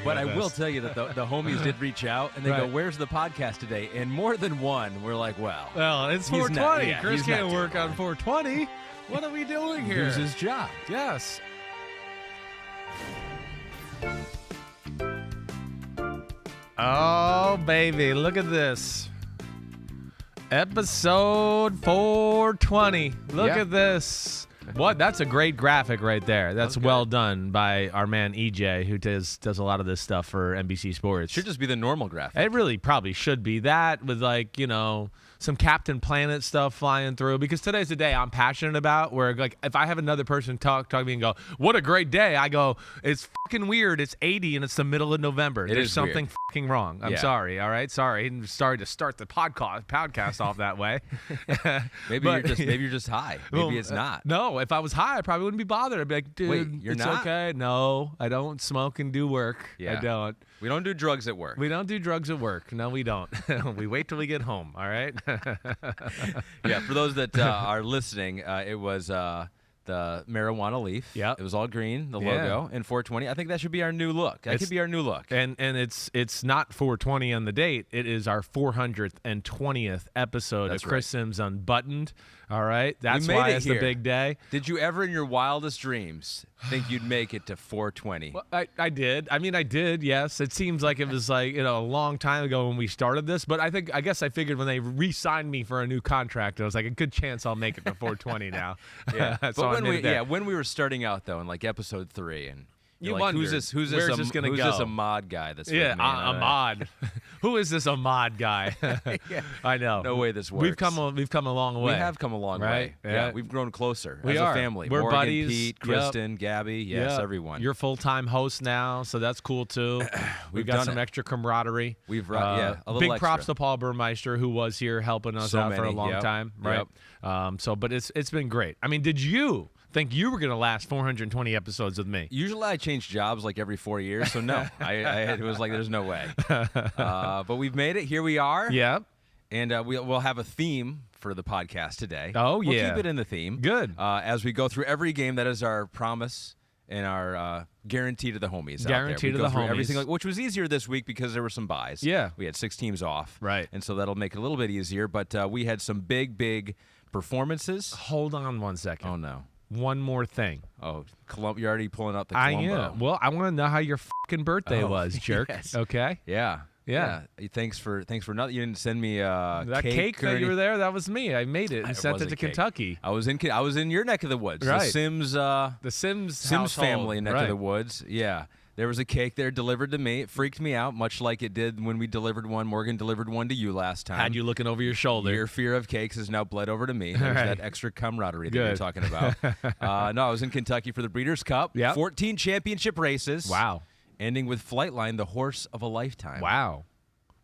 But I will tell you that the homies did reach out, and they go, where's the podcast today? And more than one were like, well, it's 420. Chris can't work on on 420. What are we doing here? Lose his job. Yes. Oh, baby, look at this. Episode 420. Look at this. What? That's a great graphic right there. That's well done by our man EJ, who does a lot of this stuff for NBC Sports. Should just be the normal graphic. It really probably should be that with, like, you know, some Captain Planet stuff flying through, because today's the day I'm passionate about, where, like, if I have another person talk to me and go, what a great day, I go, it's fucking weird. It's 80 and it's the middle of November. There's something fucking wrong. I'm sorry. All right. Sorry to start the podcast off that way. maybe you're just high. Maybe it's not. No, if I was high, I probably wouldn't be bothered. I'd be like, dude, wait, you're it's not? okay. No, I don't smoke and do work. Yeah. I don't. We don't do drugs at work. We don't do drugs at work. No, we don't. We wait till we get home. All right. Yeah. For those that are listening, it was the marijuana leaf. Yeah. It was all green, the logo, and 420. I think that should be our new look. That could be our new look. And it's not 420 on the date. It is our 420th episode of Chris Simms Unbuttoned. All right. That's why it's the big day. Did you ever in your wildest dreams think you'd make it to 420? Well, I did. I mean, I did, yes. It seems like it was like, you know, a long time ago when we started this, but I guess I figured when they re-signed me for a new contract, I was like, a good chance I'll make it to 420 now. Yeah. So but when we were starting out, though, in like episode 3, and you like, wondered, who's this Ahmad guy that's yeah, with me? Ahmad. Who is this Ahmad guy? Yeah. I know. No way this works. We've come a long way. We have come a long way. Yeah, we've grown closer as a family. We're Morgan, buddies. Pete, Kristen, Gabby, yes, everyone. You're full-time host now, so that's cool too. We've got some extra camaraderie. We've a little big extra. props to Paul Burmeister, who was here helping us out for a long time, right? But it's been great. I mean, did you think you were going to last 420 episodes with me? Usually I change jobs like every 4 years, so no. It was like, there's no way. But we've made it. Here we are. Yeah. And we'll have a theme for the podcast today. Oh, We'll yeah. keep it in the theme. Good. As we go through every game, that is our promise and our guarantee to the homies Guarantee out there. to the homies. Everything, which was easier this week because there were some buys. Yeah. We had 6 teams off. Right. And so that'll make it a little bit easier. But we had some big performances. Hold on one second. Oh, no. One more thing. Oh, you're already pulling out the Columbo. I am. Well, I want to know how your fucking birthday was, jerk. Yes. Okay? Yeah. Thanks for nothing. You didn't send me that cake that you were there. That was me. I made it and sent it to Kentucky. I was in your neck of the woods. Right. The Sims family neck of the woods. Yeah. There was a cake there delivered to me. It freaked me out, much like it did when we delivered one. Morgan delivered one to you last time. Had you looking over your shoulder. Your fear of cakes has now bled over to me. There's that extra camaraderie that you're talking about. No, I was in Kentucky for the Breeders' Cup. Yeah. 14 championship races. Wow. Ending with Flightline, the horse of a lifetime. Wow.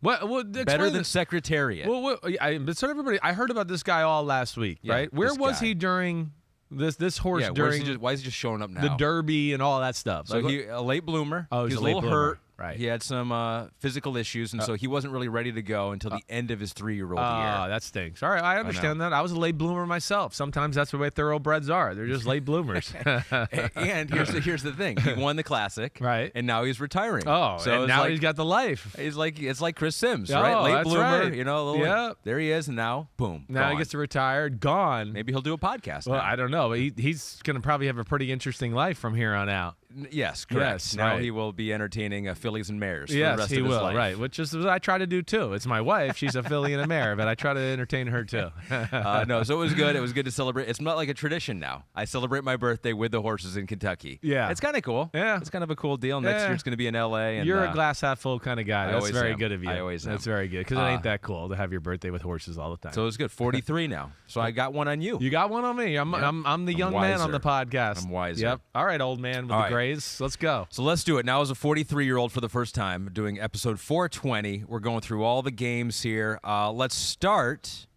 Better than Secretariat. Everybody, I heard about this guy all last week, right? Where was he during this horse during why is he just showing up now? The Derby and all that stuff? So he a late bloomer. Oh, he was a little late hurt. Right. He had some physical issues, and so he wasn't really ready to go until the end of his 3-year-old year. That stinks. All right, I understand that. I was a late bloomer myself. Sometimes that's the way thoroughbreds are. They're just late bloomers. And here's the thing. He won the Classic, right? And now he's retiring. Oh, so and now he's got the life. It's like Chris Simms, right? Late bloomer, right. You know. There he is, and now boom. Now he gets to retire. Gone. Maybe he'll do a podcast. Well, now. I don't know. He's going to probably have a pretty interesting life from here on out. Yes, correct. Yes, now he will be entertaining fillies and mares. Yes, for the rest he of his will. life. Right, which is what I try to do too. It's my wife; she's a filly and a mare, but I try to entertain her too. No, so it was good. It was good to celebrate. It's not like a tradition now. I celebrate my birthday with the horses in Kentucky. Yeah, it's kind of cool. Yeah, it's kind of a cool deal. Next year it's going to be in L.A. And, you're a glass half full kind of guy. That's very good of you. I always am. That's very good because it ain't that cool to have your birthday with horses all the time. So it was good. 43 now. So I got one on you. You got one on me. I'm the young man on the podcast. I'm wiser. Yep. All right, old man with the grays. Let's go. So let's do it. Now as a 43-year-old for the first time, doing episode 420. We're going through all the games here. Let's start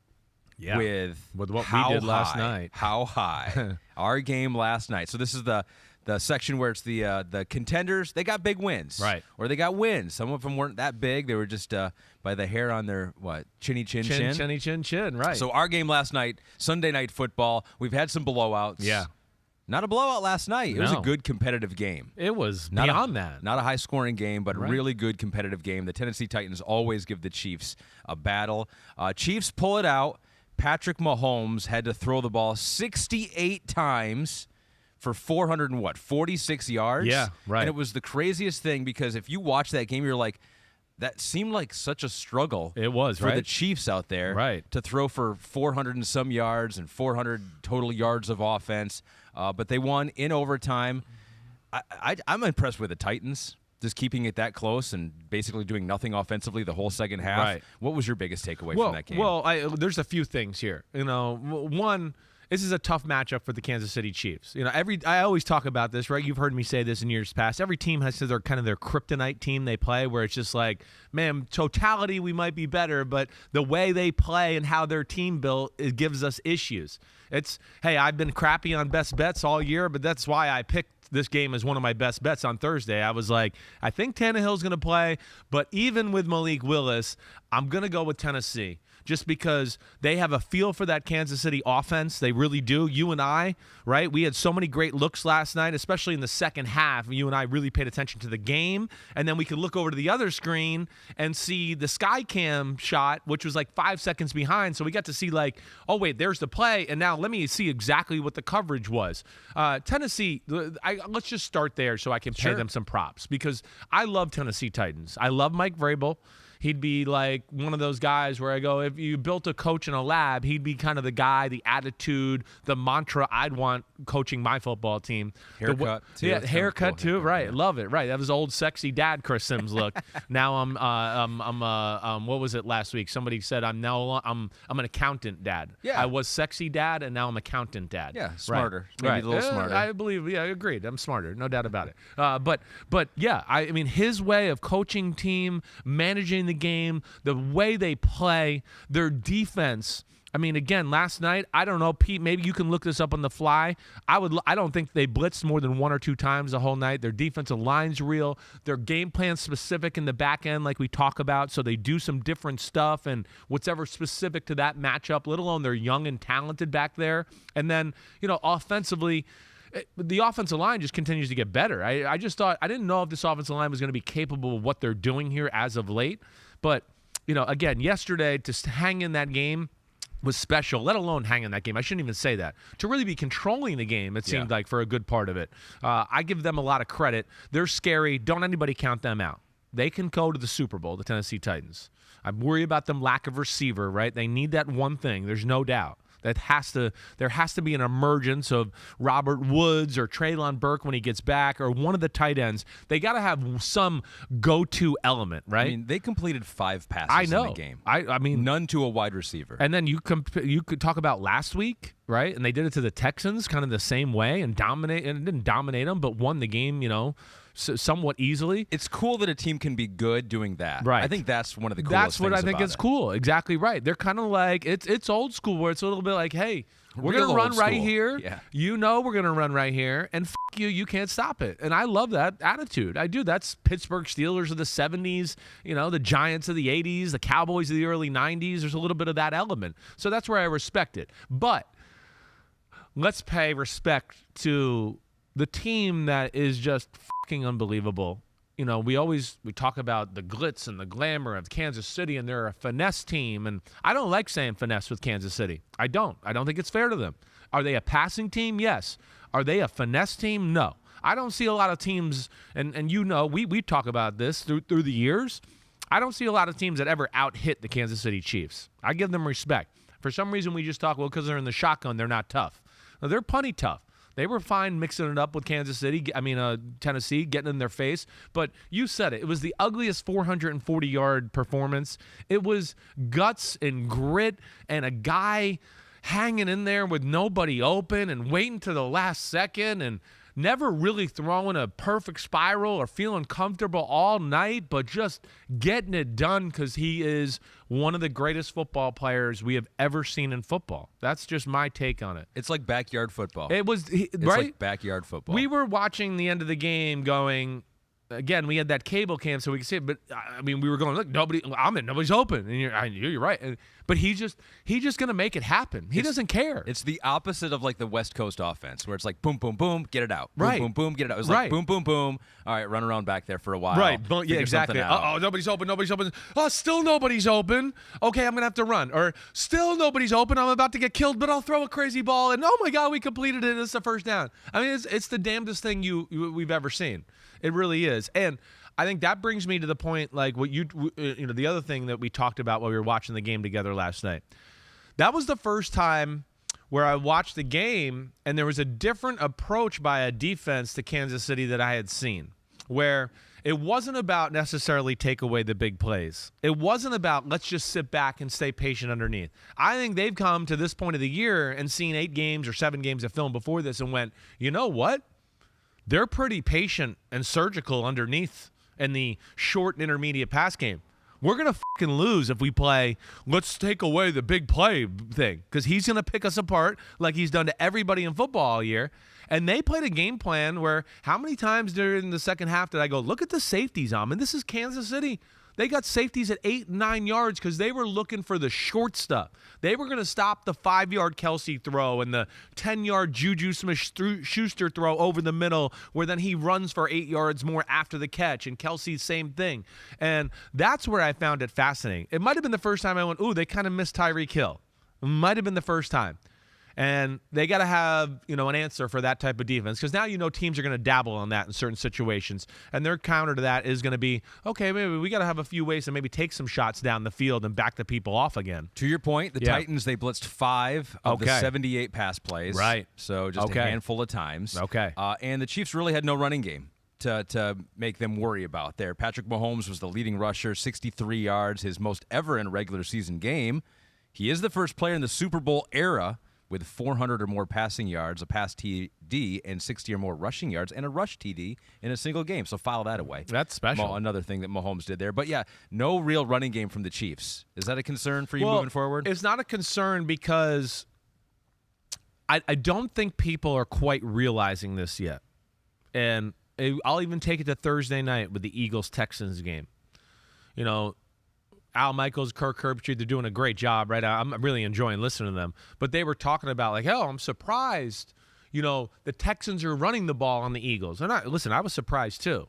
with what we did last night. How high? Our game last night. So this is the section where it's the contenders. They got big wins. Right. Or they got wins. Some of them weren't that big. They were just by the hair on their, chinny chin. Chinny chin, right. So our game last night, Sunday Night Football. We've had some blowouts. Yeah. Not a blowout last night. It was a No. good competitive game. It was Not beyond that. Not a high-scoring game, but Right. a really good competitive game. The Tennessee Titans always give the Chiefs a battle. Chiefs pull it out. Patrick Mahomes had to throw the ball 68 times for 46 yards. Yeah, right. And it was the craziest thing because if you watch that game, you're like, that seemed like such a struggle. It was, for right? the Chiefs out there, Right. to throw for 400 and some yards and 400 total yards of offense. But they won in overtime. I'm impressed with the Titans, just keeping it that close and basically doing nothing offensively the whole second half. Right. What was your biggest takeaway from that game? Well, there's a few things here. One, this is a tough matchup for the Kansas City Chiefs. I always talk about this, right? You've heard me say this in years past. Every team has their kind of their kryptonite team they play, where it's just like, man, totality we might be better, but the way they play and how their team built, it gives us issues. Hey, I've been crappy on best bets all year, but that's why I picked this game as one of my best bets on Thursday. I was like, I think Tannehill's going to play, but even with Malik Willis, I'm going to go with Tennessee just because they have a feel for that Kansas City offense. They really do. You and I, right? We had so many great looks last night, especially in the second half. You and I really paid attention to the game, and then we could look over to the other screen and see the sky cam shot, which was like 5 seconds behind. So we got to see like, oh, wait, there's the play, and now let me see exactly what the coverage was. Tennessee, let's just start there so I can pay them some props because I love Tennessee Titans. I love Mike Vrabel. He'd be like one of those guys where I go, if you built a coach in a lab, he'd be kind of the guy, the attitude, the mantra I'd want coaching my football team. Haircut, too. Yeah, That's haircut, cool. Right. Right. Love it. Right. That was old sexy dad Chris Simms look. Now I'm what was it last week? Somebody said I'm an accountant dad. Yeah. I was sexy dad and now I'm accountant dad. Yeah, smarter. Right. Maybe a little smarter. I believe, yeah, agreed. I'm smarter. No doubt about it. But yeah, I mean, his way of coaching team, managing the game, the way they play, their defense. I mean, again, last night, I don't know, Pete, maybe you can look this up on the fly. I don't think they blitzed more than 1 or 2 times the whole night. Their defensive line's real. Their game plan's specific in the back end like we talk about, so they do some different stuff and whatever specific to that matchup, let alone they're young and talented back there. And then, offensively, the offensive line just continues to get better. I just thought, I didn't know if this offensive line was going to be capable of what they're doing here as of late. But, again, yesterday to hang in that game was special, let alone hang in that game. I shouldn't even say that. To really be controlling the game, it seemed like, for a good part of it. I give them a lot of credit. They're scary. Don't anybody count them out. They can go to the Super Bowl, the Tennessee Titans. I worry about them lack of receiver, right? They need that one thing. There's no doubt. There has to be an emergence of Robert Woods or Treylon Burke when he gets back or one of the tight ends. They got to have some go-to element, right? I mean, they completed 5 passes in the game. I mean, none to a wide receiver. And then you could talk about last week, right? And they did it to the Texans kind of the same way and didn't dominate them, but won the game, somewhat easily. It's cool that a team can be good doing that. Right. I think that's one of the coolest That's what things I think about is it. cool. Exactly right. They're kind of like, it's old school where it's a little bit like, hey, we're going to Real run old right school. here. Yeah. We're going to run right here. And you can't stop it. And I love that attitude. I do. That's Pittsburgh Steelers of the 70s, the Giants of the 80s, the Cowboys of the early 90s. There's a little bit of that element. So that's where I respect it. But let's pay respect to the team that is just fucking unbelievable. We talk about the glitz and the glamour of Kansas City, and they're a finesse team. And I don't like saying finesse with Kansas City. I don't think it's fair to them. Are they a passing team? Yes. Are they a finesse team? No. I don't see a lot of teams, and we talk about this through the years. I don't see a lot of teams that ever out-hit the Kansas City Chiefs. I give them respect. For some reason, we just talk, because they're in the shotgun, they're not tough. No, they're plenty tough. They were fine mixing it up with Tennessee, getting in their face. But you said it. It was the ugliest 440-yard performance. It was guts and grit and a guy hanging in there with nobody open and waiting to the last second and never really throwing a perfect spiral or feeling comfortable all night, but just getting it done because he is one of the greatest football players we have ever seen in football. That's just my take on it. It's like backyard football. It was It's right. like backyard football. We were watching the end of the game going, again, we had that cable cam so we could see it. But I mean, we were going, look, nobody's open, and you're right. But he's just gonna make it happen. He doesn't care. It's the opposite of like the West Coast offense, where it's like boom, boom, boom, get it out. Boom, Right. boom, boom, get it out. It was Right. like boom, boom, boom. All right, run around back there for a while. Right. Yeah, figure exactly. something out. Oh, nobody's open. Oh, still nobody's open. Okay, I'm going to have to run. Or still nobody's open. I'm about to get killed, but I'll throw a crazy ball. And, oh, my God, we completed it. It's a first down. I mean, it's the damnedest thing we've ever seen. It really is. And I think that brings me to the point, like what the other thing that we talked about while we were watching the game together last night. That was the first time where I watched the game and there was a different approach by a defense to Kansas City that I had seen, where it wasn't about necessarily take away the big plays. It wasn't about let's just sit back and stay patient underneath. I think they've come to this point of the year and seen 8 games or 7 games of film before this and went, you know what? They're pretty patient and surgical underneath in the short and intermediate pass game. We're going to fucking lose if we play, let's take away the big play thing, because he's going to pick us apart like he's done to everybody in football all year. And they played a game plan where how many times during the second half did I go, look at the safeties, Ahmed. This is Kansas City. They got safeties at 8 and 9 yards because they were looking for the short stuff. They were going to stop the 5-yard Kelsey throw and the 10-yard Juju Smith-Schuster throw over the middle where then he runs for 8 yards more after the catch, and Kelsey's same thing. And that's where I found it fascinating. It might have been the first time I went, ooh, they kind of missed Tyreek Hill. It might have been the first time. And they got to have, an answer for that type of defense, because now teams are going to dabble on that in certain situations. And their counter to that is going to be, okay, maybe we got to have a few ways to maybe take some shots down the field and back the people off again. To your point, the Titans, they blitzed 5 of the 78 pass plays. Right. So just a handful of times. Okay. And the Chiefs really had no running game to make them worry about there. Patrick Mahomes was the leading rusher, 63 yards, his most ever in a regular season game. He is the first player in the Super Bowl era with 400 or more passing yards, a pass TD, and 60 or more rushing yards, and a rush TD in a single game. So file that away. That's special. Another thing that Mahomes did there. But, yeah, no real running game from the Chiefs. Is that a concern for you moving forward? It's not a concern because I don't think people are quite realizing this yet. And I'll even take it to Thursday night with the Eagles-Texans game. Al Michaels, Kirk Herbstreit, they're doing a great job, right? I'm really enjoying listening to them. But they were talking about, like, I'm surprised, the Texans are running the ball on the Eagles. And I was surprised too.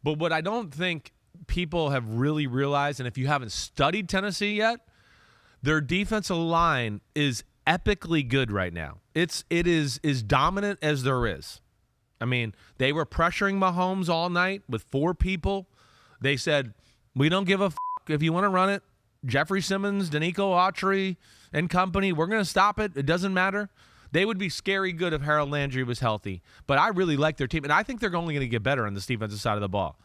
But what I don't think people have really realized, and if you haven't studied Tennessee yet, their defensive line is epically good right now. It is as dominant as there is. I mean, they were pressuring Mahomes all night with 4 people. They said, we don't give a if you want to run it, Jeffrey Simmons, Danico Autry, and company, we're going to stop it. It doesn't matter. They would be scary good if Harold Landry was healthy. But I really like their team, and I think they're only going to get better on this defensive side of the ball.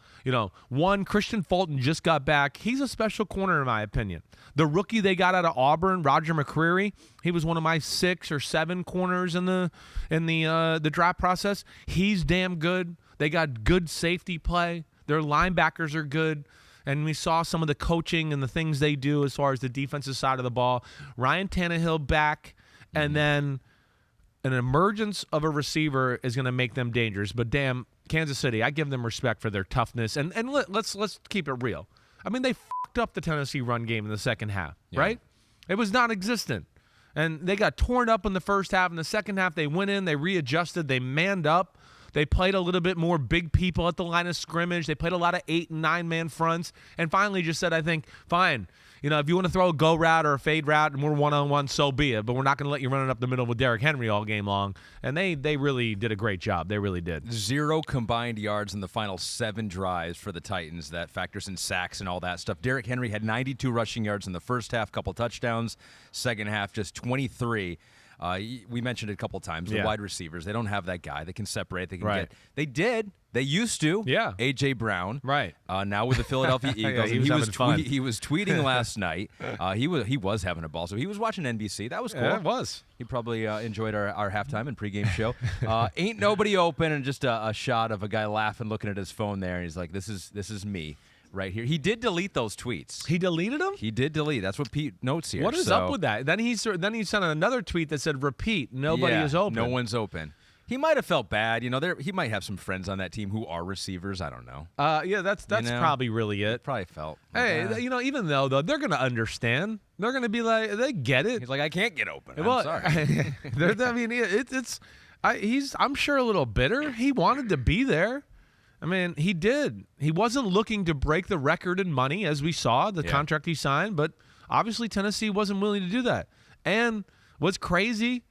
Christian Fulton just got back. He's a special corner in my opinion. The rookie they got out of Auburn, Roger McCreary, he was one of my 6 or 7 corners in the draft process. He's damn good. They got good safety play. Their linebackers are good. And we saw some of the coaching and the things they do as far as the defensive side of the ball. Ryan Tannehill back, and then an emergence of a receiver is going to make them dangerous. But damn, Kansas City, I give them respect for their toughness. And let's keep it real. I mean, they fucked up the Tennessee run game in the second half, right? It was non-existent. And they got torn up in the first half. In the second half, they went in, they readjusted, they manned up. They played a little bit more big people at the line of scrimmage. They played a lot of 8- and 9-man fronts, and finally just said, I think, fine, if you want to throw a go route or a fade route and we're one-on-one, so be it, but we're not going to let you run it up the middle with Derrick Henry all game long. And they really did a great job. They really did. 0 combined yards in the final 7 drives for the Titans. That factors in sacks and all that stuff. Derrick Henry had 92 rushing yards in the first half, couple touchdowns. Second half, just 23. We mentioned it a couple times. The wide receivers, they don't have that guy. They can separate. They can get. They did. They used to. Yeah. A.J. Brown. Right. Now with the Philadelphia Eagles. he was fun. He was tweeting last night. He was having a ball. So he was watching NBC. That was cool. Yeah, it was. He probably enjoyed our halftime and pregame show. Ain't nobody open, and just a shot of a guy laughing, looking at his phone there. And he's like, this is me. Right here. He did delete those tweets. He deleted them? He did delete. That's what Pete notes here. What is up with that? Then he sent another tweet that said, repeat, nobody is open. No one's open. He might have felt bad. He might have some friends on that team who are receivers. I don't know. Yeah, that's probably really it. Probably felt. Hey, even though they're going to understand. They're going to be like, they get it. He's like, I can't get open. I'm sorry. I mean, I'm sure a little bitter. He wanted to be there. I mean, he did. He wasn't looking to break the record in money, as we saw, the contract he signed, but obviously Tennessee wasn't willing to do that. And what's crazy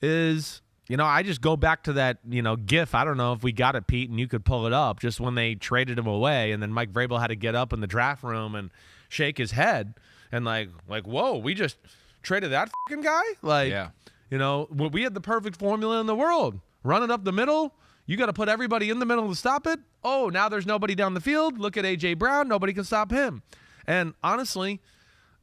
is, I just go back to that, GIF. I don't know if we got it, Pete, and you could pull it up, just when they traded him away, and then Mike Vrabel had to get up in the draft room and shake his head and like, whoa, we just traded that fucking guy? We had the perfect formula in the world. Run it up the middle. You got to put everybody in the middle to stop it. Oh, now there's nobody down the field. Look at A.J. Brown. Nobody can stop him. And honestly,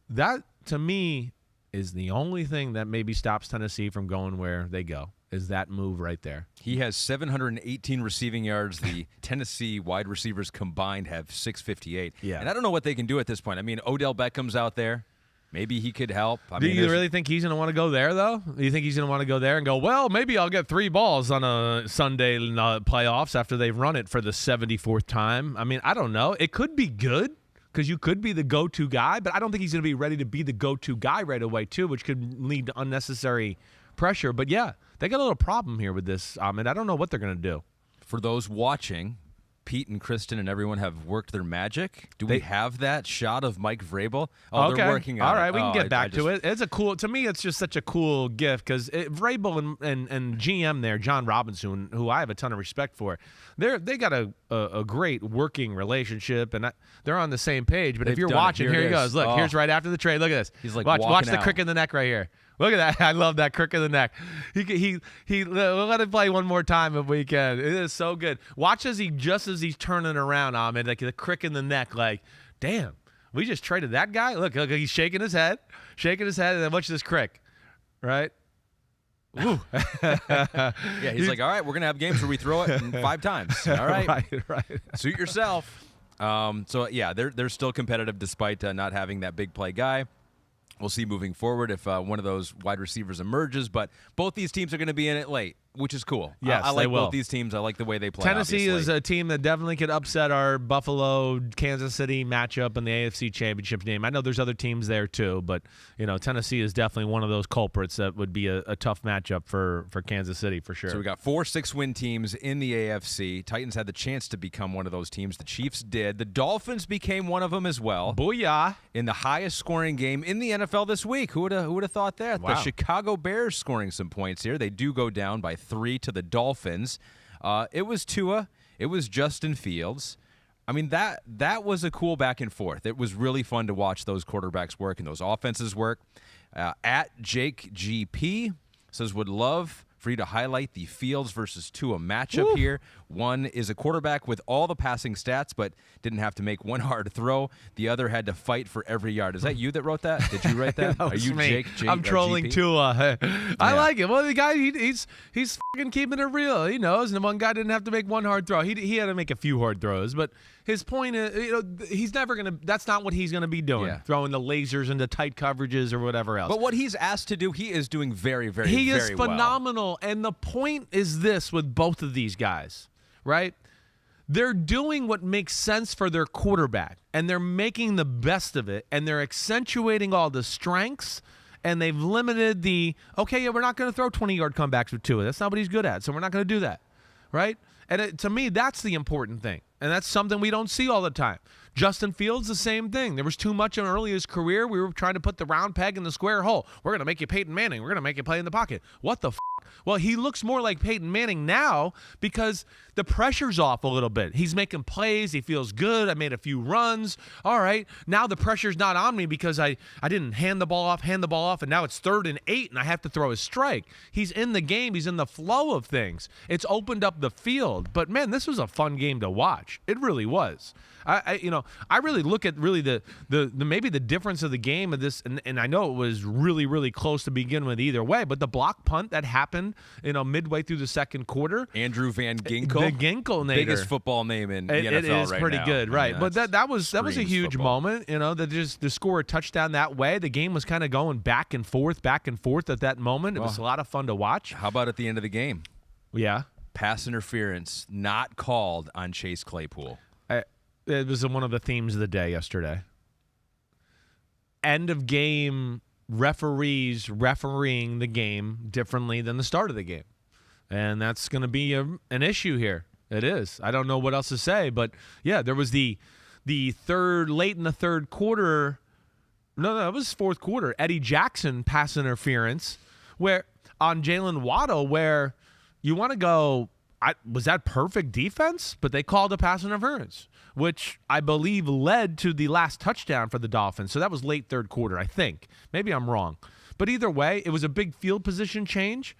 that to me is the only thing that maybe stops Tennessee from going where they go, is that move right there. He has 718 receiving yards. The Tennessee wide receivers combined have 658. Yeah. And I don't know what they can do at this point. I mean, Odell Beckham's out there. Maybe he could help. Do you really think he's going to want to go there, though? Do you think he's going to want to go there and go, well, maybe I'll get 3 balls on a Sunday playoffs after they've run it for the 74th time? I mean, I don't know. It could be good because you could be the go-to guy, but I don't think he's going to be ready to be the go-to guy right away, too, which could lead to unnecessary pressure. But, yeah, they got a little problem here with this, Ahmed. I don't know what they're going to do. For those watching, Pete and Kristen and everyone have worked their magic. Do we have that shot of Mike Vrabel? Oh, okay. They're working on it. All right, we can get back to it. It's to me, it's just such a cool gift because Vrabel and GM there, John Robinson, who I have a ton of respect for, they got a great working relationship, and they're on the same page. But if you're watching, here he goes. Look, here's right after the trade. Look at this. He's like, watch the crick in the neck right here. Look at that. I love that crick in the neck. We'll let it play one more time if we can. It is so good. Watch as he's turning around, Ahmed, like the crick in the neck, like, damn, we just traded that guy? Look, he's shaking his head, and then watch this crick, right? Ooh. Yeah, he's like, all right, we're going to have games where we throw it 5 times. All right. right. Suit yourself. So, yeah, they're still competitive despite not having that big play guy. We'll see moving forward if one of those wide receivers emerges, but both these teams are going to be in it late, which is cool. Yes, I like they will. Both these teams. I like the way they play. Tennessee obviously. is a team that definitely could upset our Buffalo-Kansas City matchup in the AFC Championship game. I know there's other teams there too, but Tennessee is definitely one of those culprits that would be a tough matchup for Kansas City for sure. So we got 4 6-win teams in the AFC. Titans had the chance to become one of those teams. The Chiefs did. The Dolphins became one of them as well. Booyah! In the highest scoring game in the NFL this week. Who would have thought that? Wow. The Chicago Bears scoring some points here. They do go down by 3 to the Dolphins. It was Tua. It was Justin Fields. I mean, that was a cool back and forth. It was really fun to watch those quarterbacks work and those offenses work. At Jake GP says, would love for you to highlight the Fields versus Tua matchup here. One is a quarterback with all the passing stats, but didn't have to make one hard throw. The other had to fight for every yard. Is that you that wrote that? Did you write that? Are you me. Jake? I'm trolling GP? Tua. I like it. Well, the guy, he's fucking keeping it real. He knows, and the one guy didn't have to make one hard throw. He had to make a few hard throws, but his point is, he's never going to – that's not what he's going to be doing, throwing the lasers into tight coverages or whatever else. But what he's asked to do, he is doing very, very, he very is phenomenal, well. And the point is this with both of these guys, right? They're doing what makes sense for their quarterback, and they're making the best of it, and they're accentuating all the strengths, and they've limited we're not going to throw 20-yard comebacks with Tua. That's not what he's good at, so we're not going to do that, right? And to me, that's the important thing, and that's something we don't see all the time. Justin Fields, the same thing. There was too much in early his career. We were trying to put the round peg in the square hole. We're going to make you Peyton Manning. We're going to make you play in the pocket. What the f***? Well, he looks more like Peyton Manning now because the pressure's off a little bit. He's making plays. He feels good. I made a few runs. All right. Now the pressure's not on me because I didn't hand the ball off, and now it's 3rd and 8, and I have to throw a strike. He's in the game. He's in the flow of things. It's opened up the field. But, man, this was a fun game to watch. It really was. I really look at the maybe the difference of the game of this, and I know it was really, really close to begin with either way, but the block punt that happened, midway through the second quarter. Andrew Van Ginkel. The Ginkel-nator. Biggest football name in the NFL right now. It is pretty good, right. But that was a huge football. moment, that just to score a touchdown that way. The game was kind of going back and forth at that moment. It was a lot of fun to watch. How about at the end of the game? Yeah. Pass interference not called on Chase Claypool. It was one of the themes of the day yesterday. End of game referees refereeing the game differently than the start of the game. And that's going to be an issue here. It is. I don't know what else to say, but yeah, there was the late in the third quarter. No, it was fourth quarter. Eddie Jackson pass interference where on Jalen Waddle, where you want to go, was that perfect defense? But they called a pass interference, which I believe led to the last touchdown for the Dolphins. So that was late third quarter, I think. Maybe I'm wrong. But either way, it was a big field position change.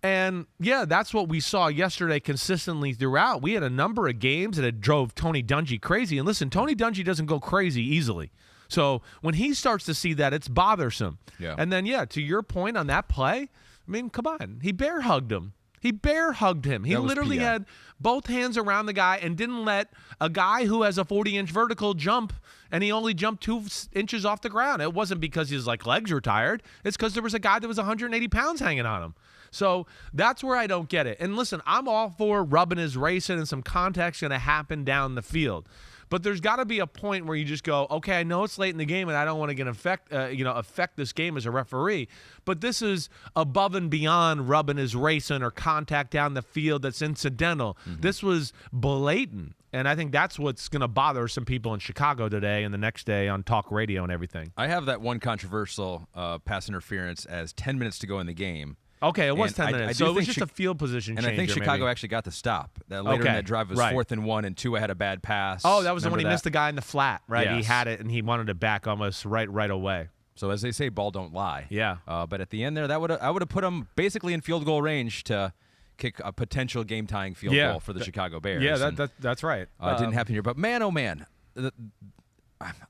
And, yeah, that's what we saw yesterday consistently throughout. We had a number of games that had drove Tony Dungy crazy. And listen, Tony Dungy doesn't go crazy easily. So when he starts to see that, it's bothersome. Yeah. And then, yeah, to your point on that play, I mean, come on. He bear hugged him. He bear hugged him. He literally had both hands around the guy and didn't let a guy who has a 40-inch vertical jump, and he only jumped 2 inches off the ground. It wasn't because his legs were tired. It's because there was a guy that was 180 pounds hanging on him. So that's where I don't get it. And listen, I'm all for rubbing his racing and some contact's going to happen down the field. But there's got to be a point where you just go, okay, I know it's late in the game and I don't want to get affect this game as a referee, but this is above and beyond rubbing his racing or contact down the field that's incidental. Mm-hmm. This was blatant. And I think that's what's going to bother some people in Chicago today and the next day on talk radio and everything. I have that one controversial pass interference as 10 minutes to go in the game. Okay, it was 10 minutes. So it was just a field position change. And I think Chicago actually got the stop. Later in that drive was 4th and 1, and Tua had a bad pass. Oh, that was the one he missed the guy in the flat, right? Yes. He had it, and he wanted it back almost right away. So as they say, ball don't lie. Yeah. But at the end there, I would have put him basically in field goal range to kick a potential game-tying field goal for the Chicago Bears. Yeah, that's right. It didn't happen here. But man, oh man,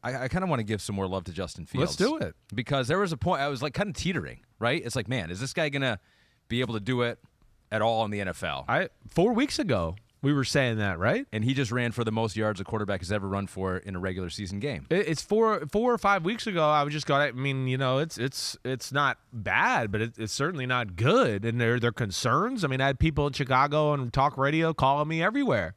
I kind of want to give some more love to Justin Fields. Let's do it. Because there was a point I was kind of teetering, right? It's like, man, is this guy going to be able to do it at all in the NFL? 4 weeks ago, we were saying that, right? And he just ran for the most yards a quarterback has ever run for in a regular season game. It's 4 or 5 weeks ago. I was just going. I mean, it's not bad, but it's certainly not good. And there are concerns. I mean, I had people in Chicago on talk radio calling me everywhere.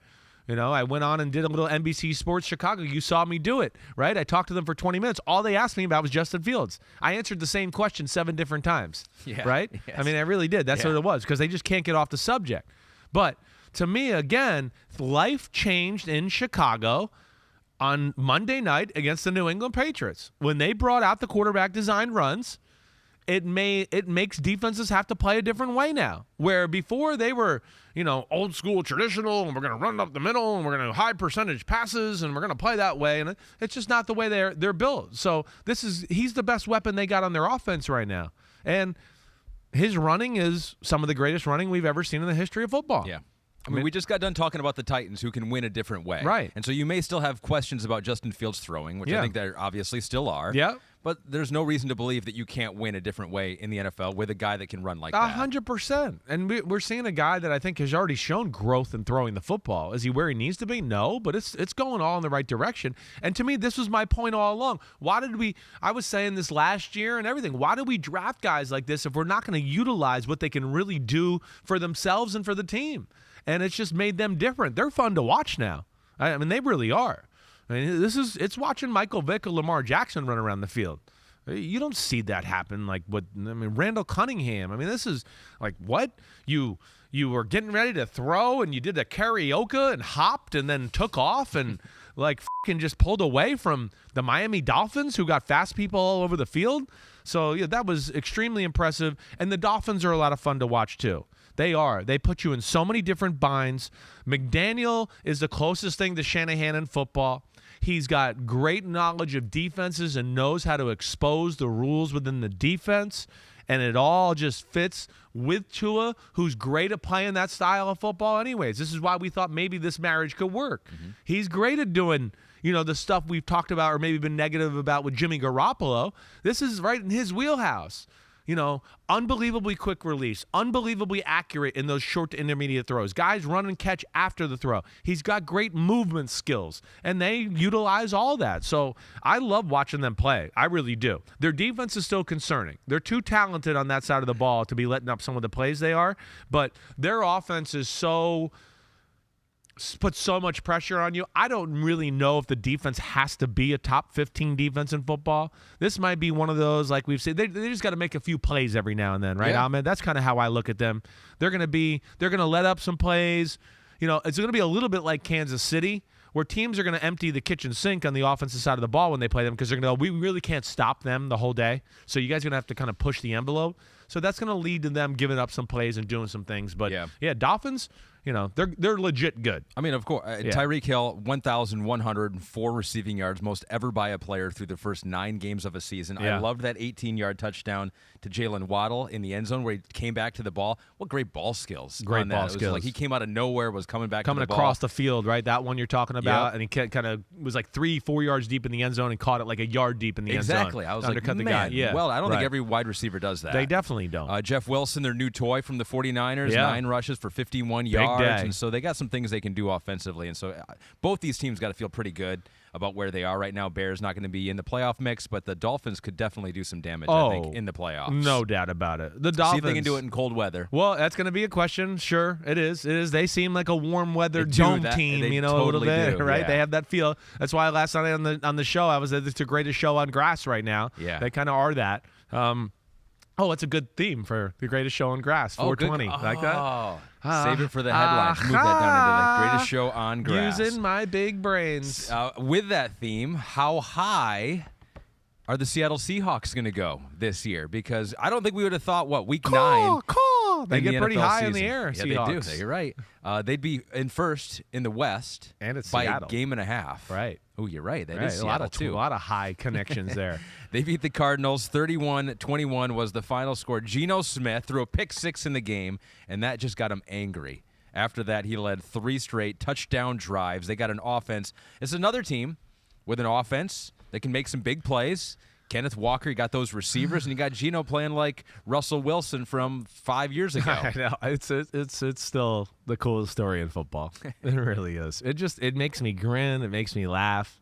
I went on and did a little NBC Sports Chicago. You saw me do it, right? I talked to them for 20 minutes. All they asked me about was Justin Fields. I answered the same question 7 different times, right? Yes. I mean, I really did. That's what it was, because they just can't get off the subject. But to me, again, life changed in Chicago on Monday night against the New England Patriots. When they brought out the quarterback design runs, it makes defenses have to play a different way now. Where before they were, old school traditional, and we're going to run up the middle, and we're going to high percentage passes, and we're going to play that way, and it's just not the way they're built. So he's the best weapon they got on their offense right now, and his running is some of the greatest running we've ever seen in the history of football. Yeah. I mean, we just got done talking about the Titans who can win a different way. Right. And so you may still have questions about Justin Fields throwing, which I think there obviously still are. Yeah. But there's no reason to believe that you can't win a different way in the NFL with a guy that can run like that. 100%. And we're seeing a guy that I think has already shown growth in throwing the football. Is he where he needs to be? No, but it's going all in the right direction. And to me, this was my point all along. I was saying this last year and everything. Why do we draft guys like this if we're not going to utilize what they can really do for themselves and for the team? And it's just made them different. They're fun to watch now. I mean, they really are. I mean, it's watching Michael Vick or Lamar Jackson run around the field. You don't see that happen Randall Cunningham. I mean, this is like what? You were getting ready to throw and you did a karaoke and hopped and then took off and fucking just pulled away from the Miami Dolphins who got fast people all over the field. So, yeah, that was extremely impressive. And the Dolphins are a lot of fun to watch too. They are. They put you in so many different binds. McDaniel is the closest thing to Shanahan in football. He's got great knowledge of defenses and knows how to expose the rules within the defense. And it all just fits with Tua, who's great at playing that style of football anyways. This is why we thought maybe this marriage could work. Mm-hmm. He's great at doing, the stuff we've talked about or maybe been negative about with Jimmy Garoppolo. This is right in his wheelhouse. unbelievably quick release, unbelievably accurate in those short to intermediate throws. Guys run and catch after the throw. He's got great movement skills, and they utilize all that. So I love watching them play. I really do. Their defense is still concerning. They're too talented on that side of the ball to be letting up some of the plays they are, but their offense is puts so much pressure on you. I don't really know if the defense has to be a top 15 defense in football. This might be one of those, like we've said, they just got to make a few plays every now and then, right, Ahmed? That's kind of how I look at them. They're going to let up some plays. It's going to be a little bit like Kansas City, where teams are going to empty the kitchen sink on the offensive side of the ball when they play them, because they're going to go, we really can't stop them the whole day. So you guys are going to have to kind of push the envelope. So that's going to lead to them giving up some plays and doing some things. But, Dolphins, they're legit good. I mean, of course, Tyreek Hill, 1,104 receiving yards, most ever by a player through the first 9 games of a season. Yeah. I loved that 18-yard touchdown to Jalen Waddle in the end zone where he came back to the ball. What great ball skills. Great ball skills. skills. Like he came out of nowhere, was coming back to the ball. Across the field, right? That one you're talking about. Yep. And he kind of was like 3-4 yards deep in the end zone and caught it like a yard deep in the end zone. Exactly. I was undercut like, the guy. Yeah. Well, I don't think every wide receiver does that. They definitely don't. Jeff Wilson, their new toy from the 49ers, 9 rushes for 51 yards. Day. And so they got some things they can do offensively. And so both these teams got to feel pretty good about where they are right now. Bears not going to be in the playoff mix, but the Dolphins could definitely do some damage, I think, in the playoffs. No doubt about it. The Dolphins. See if they can do it in cold weather. Well, that's going to be a question. Sure, it is. They seem like a warm weather dome team, a little bit, right? Yeah. They have that feel. That's why last night on the show, I was it's the greatest show on grass right now. Yeah. They kind of are that. It's a good theme for the greatest show on grass, 420. Like that? Save it for the headlines. Move that down into the greatest show on grass. Using my big brains. With that theme, how high are the Seattle Seahawks going to go this year? Because I don't think we would have thought, week 9. They get pretty high in the air, Yeah, Seahawks. they do. You're right. They'd be in first in the West and it's by Seattle. A game and a half. Right. Oh, you're right. That is Seattle, too. A lot of high connections there. They beat the Cardinals. 31-21 was the final score. Geno Smith threw a pick 6 in the game, and that just got him angry. After that, he led 3 straight touchdown drives. They got an offense. It's another team with an offense that can make some big plays. Kenneth Walker, you got those receivers, and you got Geno playing like Russell Wilson from 5 years ago. I know. It's still the coolest story in football. It really is. It makes me grin. It makes me laugh.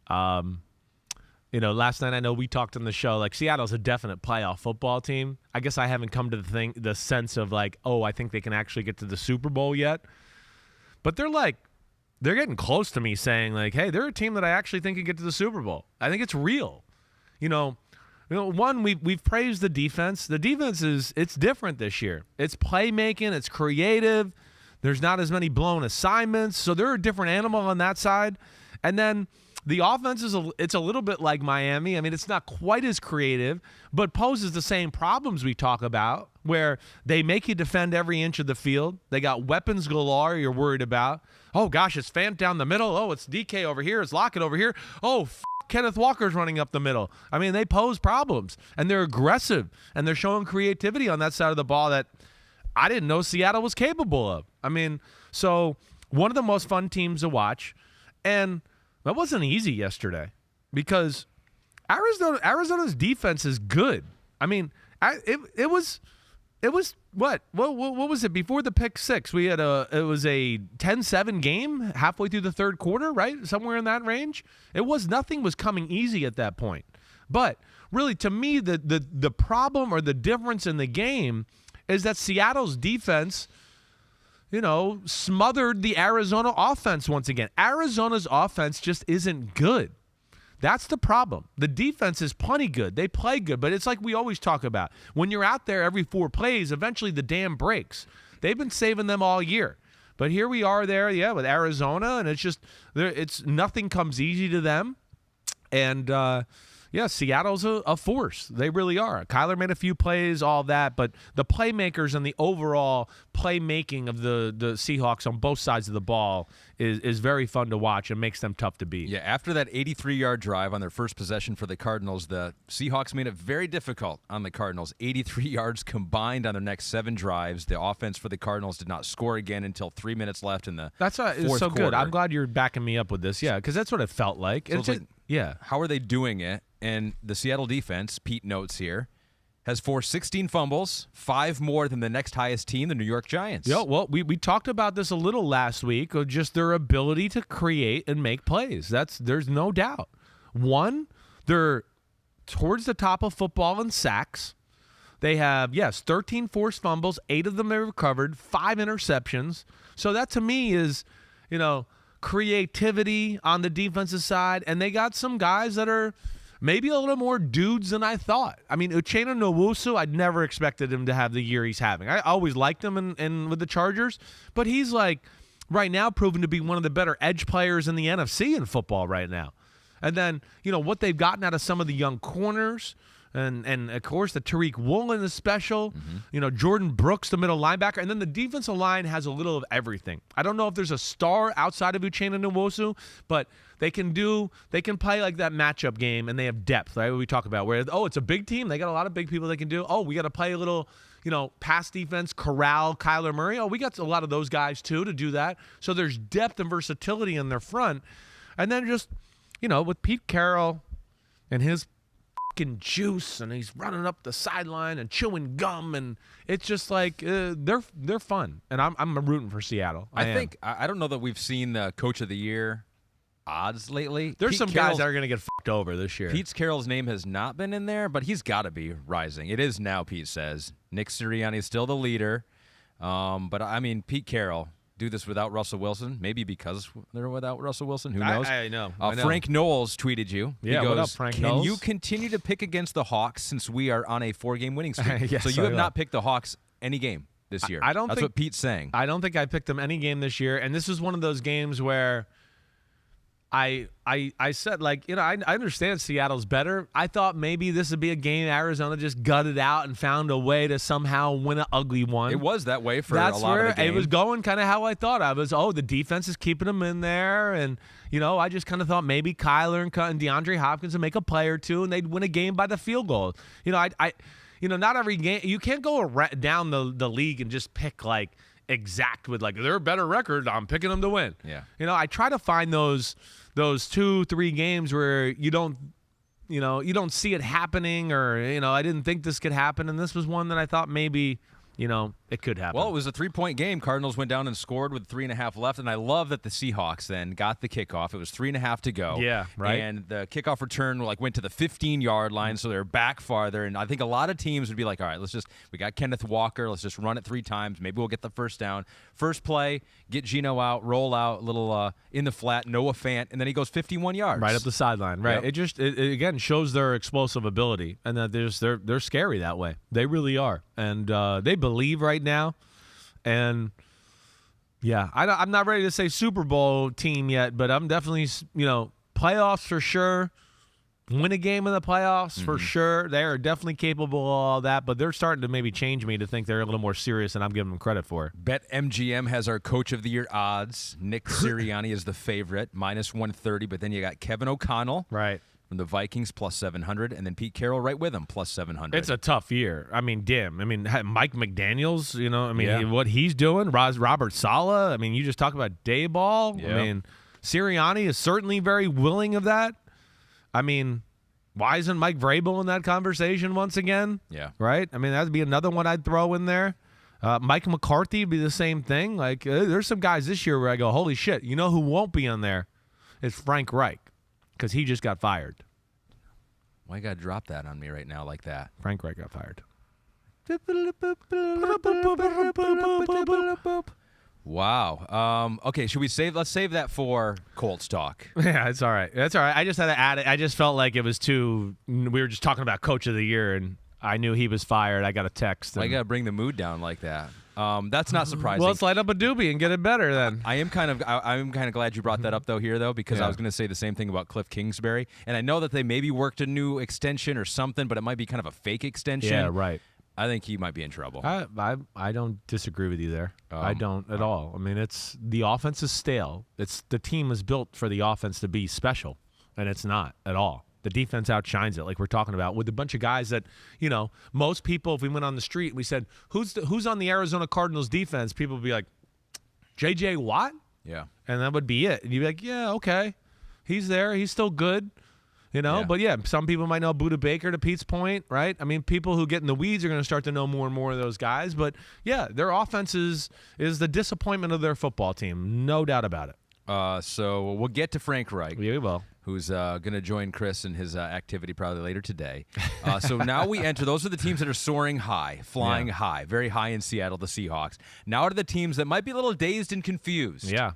Last night I know we talked on the show, like Seattle's a definite playoff football team. I guess I haven't come to the sense of like, I think they can actually get to the Super Bowl yet. But they're getting close to me saying like, hey, they're a team that I actually think can get to the Super Bowl. I think it's real. One, we've praised the defense. The defense it's different this year. It's playmaking. It's creative. There's not as many blown assignments. So they're a different animal on that side. And then the offense it's a little bit like Miami. I mean, it's not quite as creative, but poses the same problems we talk about, where they make you defend every inch of the field. They got weapons galore you're worried about. Oh, gosh, it's Fant down the middle. Oh, it's DK over here. It's Lockett over here. Oh, Kenneth Walker's running up the middle. I mean, they pose problems, and they're aggressive, and they're showing creativity on that side of the ball that I didn't know Seattle was capable of. I mean, so one of the most fun teams to watch, and that wasn't easy yesterday because Arizona's defense is good. I mean, it was what was it before the pick 6? It was a 10-7 game halfway through the third quarter, right? Somewhere in that range. Nothing was coming easy at that point. But really, to me, the problem or the difference in the game is that Seattle's defense, smothered the Arizona offense once again. Arizona's offense just isn't good. That's the problem. The defense is plenty good. They play good, but it's like we always talk about. When you're out there every 4 plays, eventually the dam breaks. They've been saving them all year. But here we are there, with Arizona, and it's nothing comes easy to them. And Seattle's a force. They really are. Kyler made a few plays, all that, but the playmakers and the overall playmaking of the Seahawks on both sides of the ball is very fun to watch and makes them tough to beat. Yeah, after that 83-yard drive on their first possession for the Cardinals, the Seahawks made it very difficult on the Cardinals. 83 yards combined on their next 7 drives. The offense for the Cardinals did not score again until 3 minutes left in the fourth so quarter. Good. I'm glad you're backing me up with this. Yeah, because that's what it felt like. So how are they doing it? And the Seattle defense, Pete notes here, has forced 16 fumbles, 5 more than the next highest team, the New York Giants. Yeah, well, we talked about this a little last week, of just their ability to create and make plays. There's no doubt. One, they're towards the top of football in sacks. They have, 13 forced fumbles, 8 of them they recovered, 5 interceptions. So that to me is, creativity on the defensive side, and they got some guys that are maybe a little more dudes than I thought. I mean, Uchenna Nwosu, I'd never expected him to have the year he's having. I always liked him in with the Chargers, but he's like right now proven to be one of the better edge players in the NFC in football right now. And then, what they've gotten out of some of the young corners, and of course, the Tyreek Woolen is special. Mm-hmm. Jordan Brooks, the middle linebacker. And then the defensive line has a little of everything. I don't know if there's a star outside of Uchenna Nwosu, but they can play like that matchup game, and they have depth, right? What we talk about, where, it's a big team. They got a lot of big people they can do. We got to play a little, pass defense, corral Kyler Murray. We got a lot of those guys, too, to do that. So there's depth and versatility in their front. And then just, with Pete Carroll and his juice, and he's running up the sideline and chewing gum, and it's just like they're fun, and I'm rooting for Seattle. I don't know that we've seen the Coach of the Year odds lately. There's some guys that are going to get fucked over this year. Pete Carroll's name has not been in there, but he's got to be rising. It is now, Pete says. Nick Sirianni is still the leader, but I mean, Pete Carroll do this without Russell Wilson, maybe because they're without Russell Wilson. Who knows? I know. Frank Knowles tweeted you. Yeah, he goes, what up, Frank Can Knowles? you continue to pick against the Hawks since we are on a 4-game winning streak? Yes, so you I have will. not picked the Hawks any game this year. That's what Pete's saying. I don't think I picked them any game this year, and this is one of those games where I said, like, I understand Seattle's better. I thought maybe this would be a game Arizona just gutted out and found a way to somehow win an ugly one. It was that way for a lot of the game. It was going kind of how I thought. I was, the defense is keeping them in there, and, I just kind of thought maybe Kyler and DeAndre Hopkins would make a play or two, and they'd win a game by the field goal. Not every game. You can't go down the league and just pick, like, exact with, like, they're a better record, I'm picking them to win. Yeah. I try to find those 2-3 games where you don't see it happening, or I didn't think this could happen, and this was one that I thought maybe it could happen. Well, it was a 3-point game. Cardinals went down and scored with 3.5 left, and I love that the Seahawks then got the kickoff. It was 3.5 to go. Yeah, right. And the kickoff return went to the 15-yard line, so they're back farther. And I think a lot of teams would be like, all right, we got Kenneth Walker. Let's just run it 3 times. Maybe we'll get the first down. First play, get Geno out, roll out, little in the flat, Noah Fant, and then he goes 51 yards. Right up the sideline. Right. Yep. It again shows their explosive ability, and that they're scary that way. They really are. And they believe right now. And yeah, I'm not ready to say Super Bowl team yet, but I'm definitely, playoffs for sure. Win a game in the playoffs for sure. They are definitely capable of all that, but they're starting to maybe change me to think they're a little more serious than I'm giving them credit for. BetMGM has our Coach of the Year odds. Nick Sirianni is the favorite, minus 130, but then you got Kevin O'Connell. Right. From the Vikings, plus 700, and then Pete Carroll right with him, plus 700. It's a tough year. I mean, Mike McDaniels, what he's doing, Robert Saleh. You just talk about Dayball. Yep. Sirianni is certainly very willing of that. Why isn't Mike Vrabel in that conversation once again? Yeah. Right? That'd be another one I'd throw in there. Mike McCarthy would be the same thing. Like, there's some guys this year where I go, holy shit, who won't be on there? It's Frank Reich. Because he just got fired. Why you got to drop that on me right now like that? Frank Reich got fired. Wow. Okay, let's save that for Colts talk. Yeah, it's all right. That's all right. I just had to add it. I just felt like it was too, we were just talking about Coach of the Year, and I knew he was fired. I got a text. Why you got to bring the mood down like that? That's not surprising. Well, let's light up a doobie and get it better then. I'm kind of glad you brought that up though, because I was going to say the same thing about Cliff Kingsbury, and I know that they maybe worked a new extension or something, but it might be kind of a fake extension. Yeah, right. I think he might be in trouble. I don't disagree with you there. I don't at all. It's the offense is stale. The team is built for the offense to be special, and it's not at all. The defense outshines it, like we're talking about, with a bunch of guys that, most people, if we went on the street and we said, who's on the Arizona Cardinals defense, people would be like, J.J. Watt? Yeah. And that would be it. And you'd be like, yeah, okay. He's there. He's still good. Yeah. But yeah, some people might know Budda Baker, to Pete's point, right? I mean, people who get in the weeds are going to start to know more and more of those guys. But yeah, their offense is the disappointment of their football team, no doubt about it. So we'll get to Frank Reich. Yeah, we will. Who's going to join Chris in his activity probably later today. So now we enter. Those are the teams that are soaring high, flying high, very high in Seattle, the Seahawks. Now to the teams that might be a little dazed and confused. Yeah.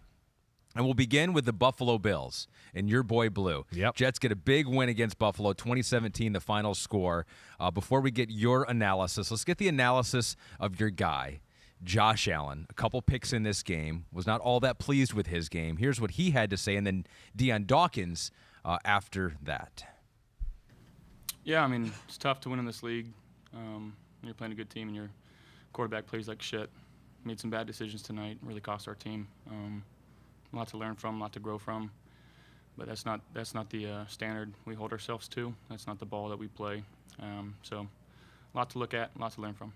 And we'll begin with the Buffalo Bills and your boy Blue. Yep. Jets get a big win against Buffalo, 2017, the final score. Before we get your analysis, let's get the analysis of your guy, Josh Allen. A couple picks in this game. Was not all that pleased with his game. Here's what he had to say, and then Deion Dawkins after that. Yeah, I mean, it's tough to win in this league. When you're playing a good team and your quarterback plays like shit. Made some bad decisions tonight. Really cost our team. A lot to learn from, a lot to grow from, but that's not the standard we hold ourselves to. That's not the ball that we play. So, a lot to look at, a lot to learn from.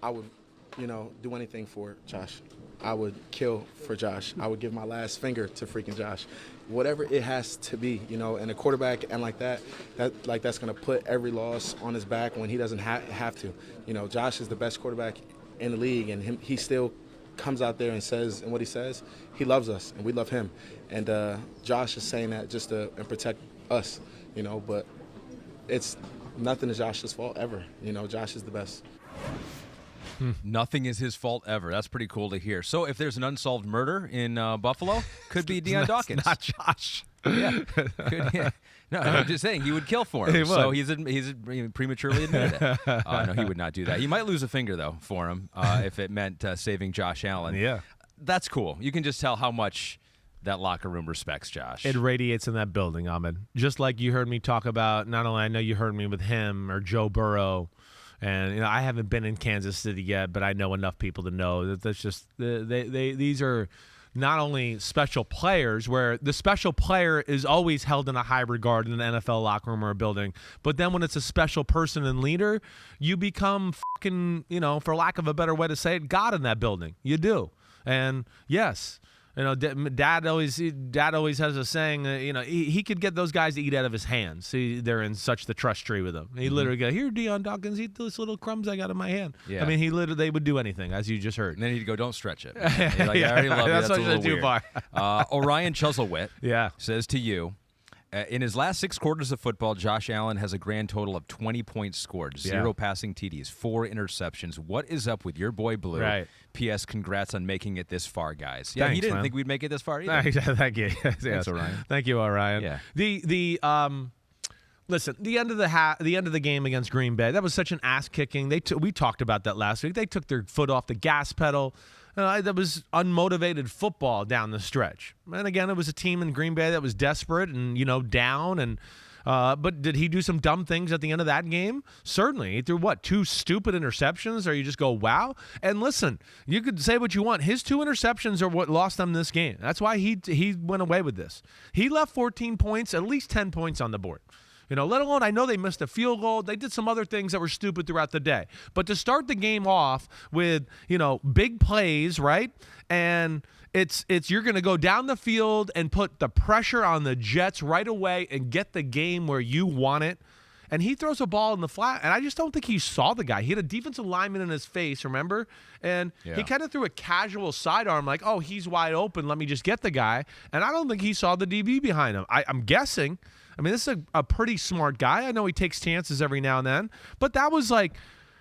I would, do anything for Josh. I would kill for Josh. I would give my last finger to freaking Josh. Whatever it has to be, and a quarterback and that's going to put every loss on his back when he doesn't have to. Josh is the best quarterback in the league, and he still comes out there and says, and what he says, he loves us and we love him. And Josh is saying that just to protect us, but it's nothing is Josh's fault ever. Josh is the best. Nothing is his fault ever. That's pretty cool to hear. So if there's an unsolved murder in Buffalo, could be Deion Dawkins. Not Josh. Yeah. No, I'm just saying he would kill for him. So he's prematurely admitted it. No, he would not do that. He might lose a finger, though, for him if it meant saving Josh Allen. Yeah. That's cool. You can just tell how much that locker room respects Josh. It radiates in that building, Ahmed. Just like you heard me talk about, not only I know you heard me with him or Joe Burrow, and I haven't been in Kansas City yet, but I know enough people to know that's just these are not only special players, where the special player is always held in a high regard in an NFL locker room or a building, but then when it's a special person and leader, you become fucking, for lack of a better way to say it, God in that building. You do. And yes, Dad always has a saying, he could get those guys to eat out of his hands. See, they're in such the trust tree with him. He literally go, here, Deion Dawkins, eat those little crumbs I got in my hand. Yeah. I mean, they would do anything, as you just heard. And then he'd go, don't stretch it. Like, I already love you. That's a little weird. Orion Chuzzlewit says to you, in his last 6 quarters of football, Josh Allen has a grand total of 20 points scored, 0 passing TDs, 4 interceptions. What is up with your boy Blue? Right. P.S. Congrats on making it this far, guys. Yeah, Thanks, he didn't man. think we'd make it this far either. Thank you. Thanks, Orion. Thank you, Orion. Yeah. Listen, the end of the game against Green Bay, that was such an ass kicking. We talked about that last week. They took their foot off the gas pedal. That was unmotivated football down the stretch. And again, it was a team in Green Bay that was desperate and down. And but did he do some dumb things at the end of that game? Certainly. He threw 2 stupid interceptions, or you just go wow. And listen, you could say what you want. His 2 interceptions are what lost them this game. That's why he went away with this. He left 14 points, at least 10 points on the board. Let alone I know they missed a field goal. They did some other things that were stupid throughout the day. But to start the game off with, big plays, right? And it's you're going to go down the field and put the pressure on the Jets right away and get the game where you want it. And he throws a ball in the flat, and I just don't think he saw the guy. He had a defensive lineman in his face, remember? And he kind of threw a casual sidearm like, oh, he's wide open, let me just get the guy. And I don't think he saw the DB behind him. I'm guessing. I mean, this is a pretty smart guy. I know he takes chances every now and then. But that was like,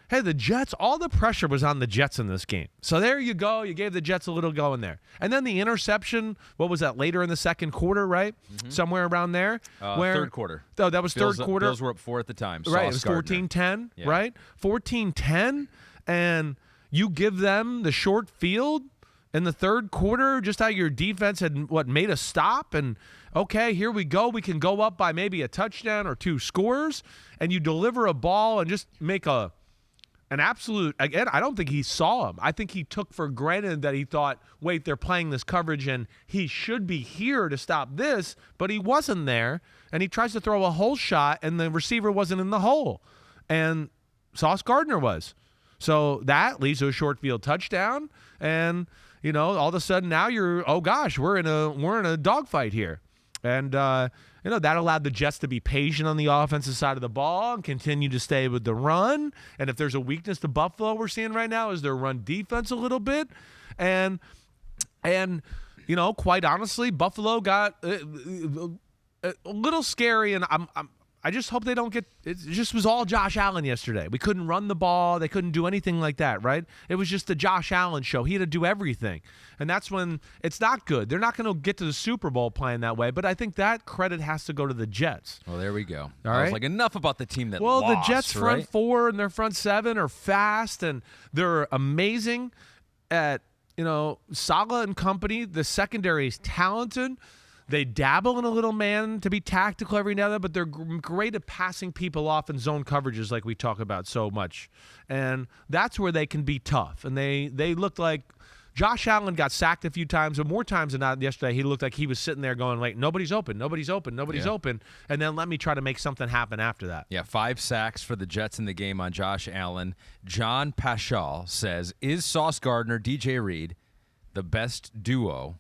hey, the Jets, all the pressure was on the Jets in this game. So there you go. You gave the Jets a little go in there. And then the interception, what was that, later in the second quarter, right? Somewhere around there. Third quarter. Oh, that was third quarter. Bills were up 4 at the time. Right, it was 14-10, right? 14-10, and you give them the short field in the third quarter, just how your defense had, made a stop, and okay, here we go. We can go up by maybe a touchdown or 2 scores, and you deliver a ball and just make an absolute, again, I don't think he saw him. I think he took for granted that he thought, wait, they're playing this coverage and he should be here to stop this, but he wasn't there, and he tries to throw a hole shot, and the receiver wasn't in the hole, and Sauce Gardner was. So that leads to a short field touchdown, and all of a sudden now you're, oh gosh, we're in a dogfight here. And that allowed the Jets to be patient on the offensive side of the ball and continue to stay with the run. And if there's a weakness to Buffalo we're seeing right now is their run defense a little bit. And quite honestly, Buffalo got a little scary, and I just hope they don't get – it just was all Josh Allen yesterday. We couldn't run the ball. They couldn't do anything like that, right? It was just the Josh Allen show. He had to do everything, and that's when it's not good. They're not going to get to the Super Bowl playing that way, but I think that credit has to go to the Jets. Well, there we go. All I was right? like, enough about the team that Well, lost, the Jets' front right? four and their front seven are fast, and they're amazing at, Salah and company. The secondary is talented. They dabble in a little man to be tactical every now and then, but they're great at passing people off in zone coverages like we talk about so much. And that's where they can be tough. And they looked like Josh Allen got sacked a few times, but more times than not yesterday, he looked like he was sitting there going, like, nobody's open. And then let me try to make something happen after that. Yeah, 5 sacks for the Jets in the game on Josh Allen. John Paschal says, is Sauce Gardner, DJ Reed, the best duo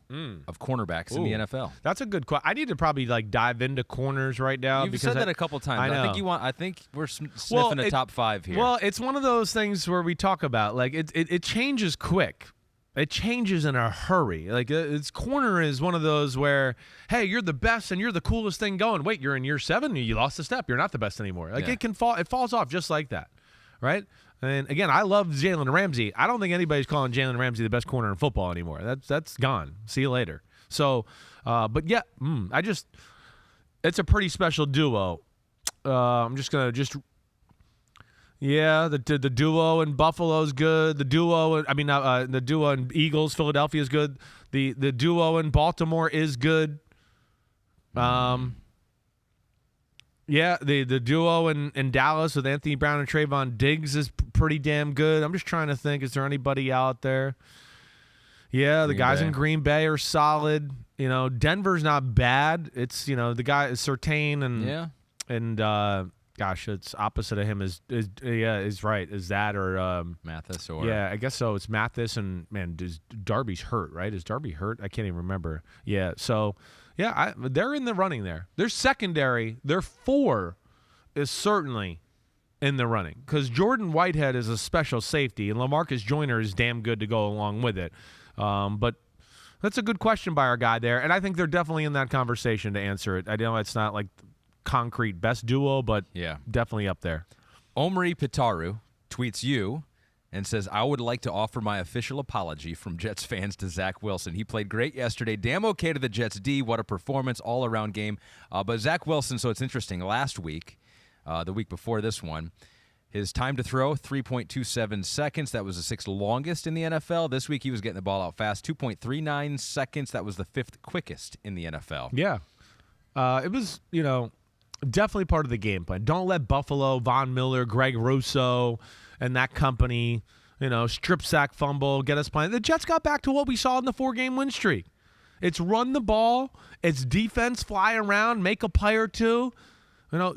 of cornerbacks in the NFL? That's a good question. I need to probably dive into corners right now. You've said that a couple times. I know. I think we're sniffing a top 5 here. Well, it's one of those things where we talk about it changes quick. It changes in a hurry. Its corner is one of those where, hey, you're the best and you're the coolest thing going. Wait, you're in year 7, you lost a step. You're not the best anymore. It can fall. It falls off just like that, right? And again, I love Jalen Ramsey. I don't think anybody's calling Jalen Ramsey the best corner in football anymore. That's gone. See you later. So, but yeah, it's a pretty special duo. I'm just gonna the duo in Buffalo is good. The duo in Eagles, Philadelphia is good. The duo in Baltimore is good. Yeah, the duo in Dallas with Anthony Brown and Trayvon Diggs is pretty damn good. I'm just trying to think, is there anybody out there? Yeah, the guys in Green Bay are solid. Denver's not bad. It's, the guy is Surtain and gosh, it's opposite of him is right. Is that or Mathis or yeah, I guess so. It's Mathis and man, Darby's hurt, right? Is Darby hurt? I can't even remember. Yeah, so yeah, they're in the running there. Their secondary, their 4 is certainly in the running because Jordan Whitehead is a special safety and LaMarcus Joyner is damn good to go along with it. But that's a good question by our guy there, and I think they're definitely in that conversation to answer it. I know it's not like concrete best duo, but definitely up there. Omri Pitaru tweets you and says, I would like to offer my official apology from Jets fans to Zach Wilson. He played great yesterday. Damn okay to the Jets D. What a performance, all-around game. But Zach Wilson, so it's interesting, last week, the week before this one, his time to throw, 3.27 seconds. That was the 6th longest in the NFL. This week he was getting the ball out fast, 2.39 seconds. That was the 5th quickest in the NFL. Yeah. It was, definitely part of the game plan. Don't let Buffalo, Von Miller, Greg Rousseau, and that company, strip sack fumble, get us playing. The Jets got back to what we saw in the 4-game win streak. It's run the ball. It's defense, fly around, make a play or two.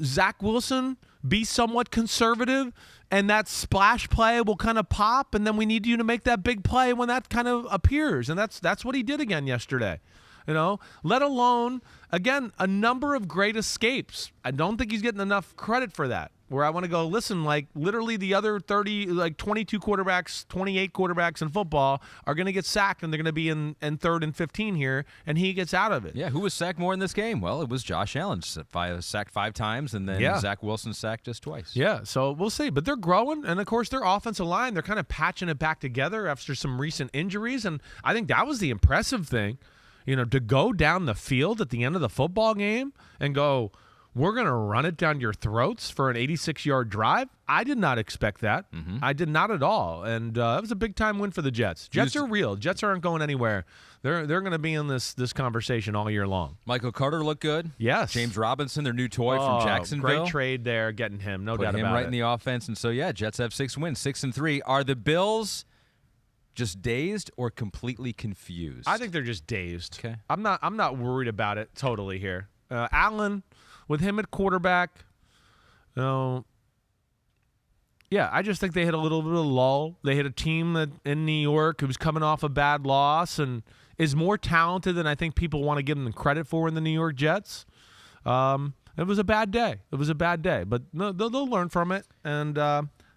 Zach Wilson, be somewhat conservative, and that splash play will kind of pop, and then we need you to make that big play when that kind of appears. And that's what he did again yesterday. Let alone, again, a number of great escapes. I don't think he's getting enough credit for that. Where I want to go, listen, literally the other 22 quarterbacks, 28 quarterbacks in football are going to get sacked, and they're going to be in 3rd and 15 here, and he gets out of it. Yeah, who was sacked more in this game? Well, it was Josh Allen, sacked 5 times, and then Zach Wilson sacked just twice. Yeah, so we'll see. But they're growing, and, of course, their offensive line, they're kind of patching it back together after some recent injuries, and I think that was the impressive thing. To go down the field at the end of the football game and go, we're going to run it down your throats for an 86-yard drive. I did not expect that. Mm-hmm. I did not at all. And it was a big-time win for the Jets. Jets are real. Jets aren't going anywhere. They're going to be in this conversation all year long. Michael Carter looked good. Yes. James Robinson, their new toy from Jacksonville. Great trade there, getting him. No doubt about it. Put him right in the offense. And so, Jets have 6 wins, 6-3. Are the Bills just dazed or completely confused? I think they're just dazed. Okay. I'm not worried about it totally here. Allen, with him at quarterback, I just think they hit a little bit of a lull. They hit a team that in New York who was coming off a bad loss and is more talented than I think people want to give them credit for in the New York Jets. It was a bad day. It was a bad day, but no, they'll learn from it, and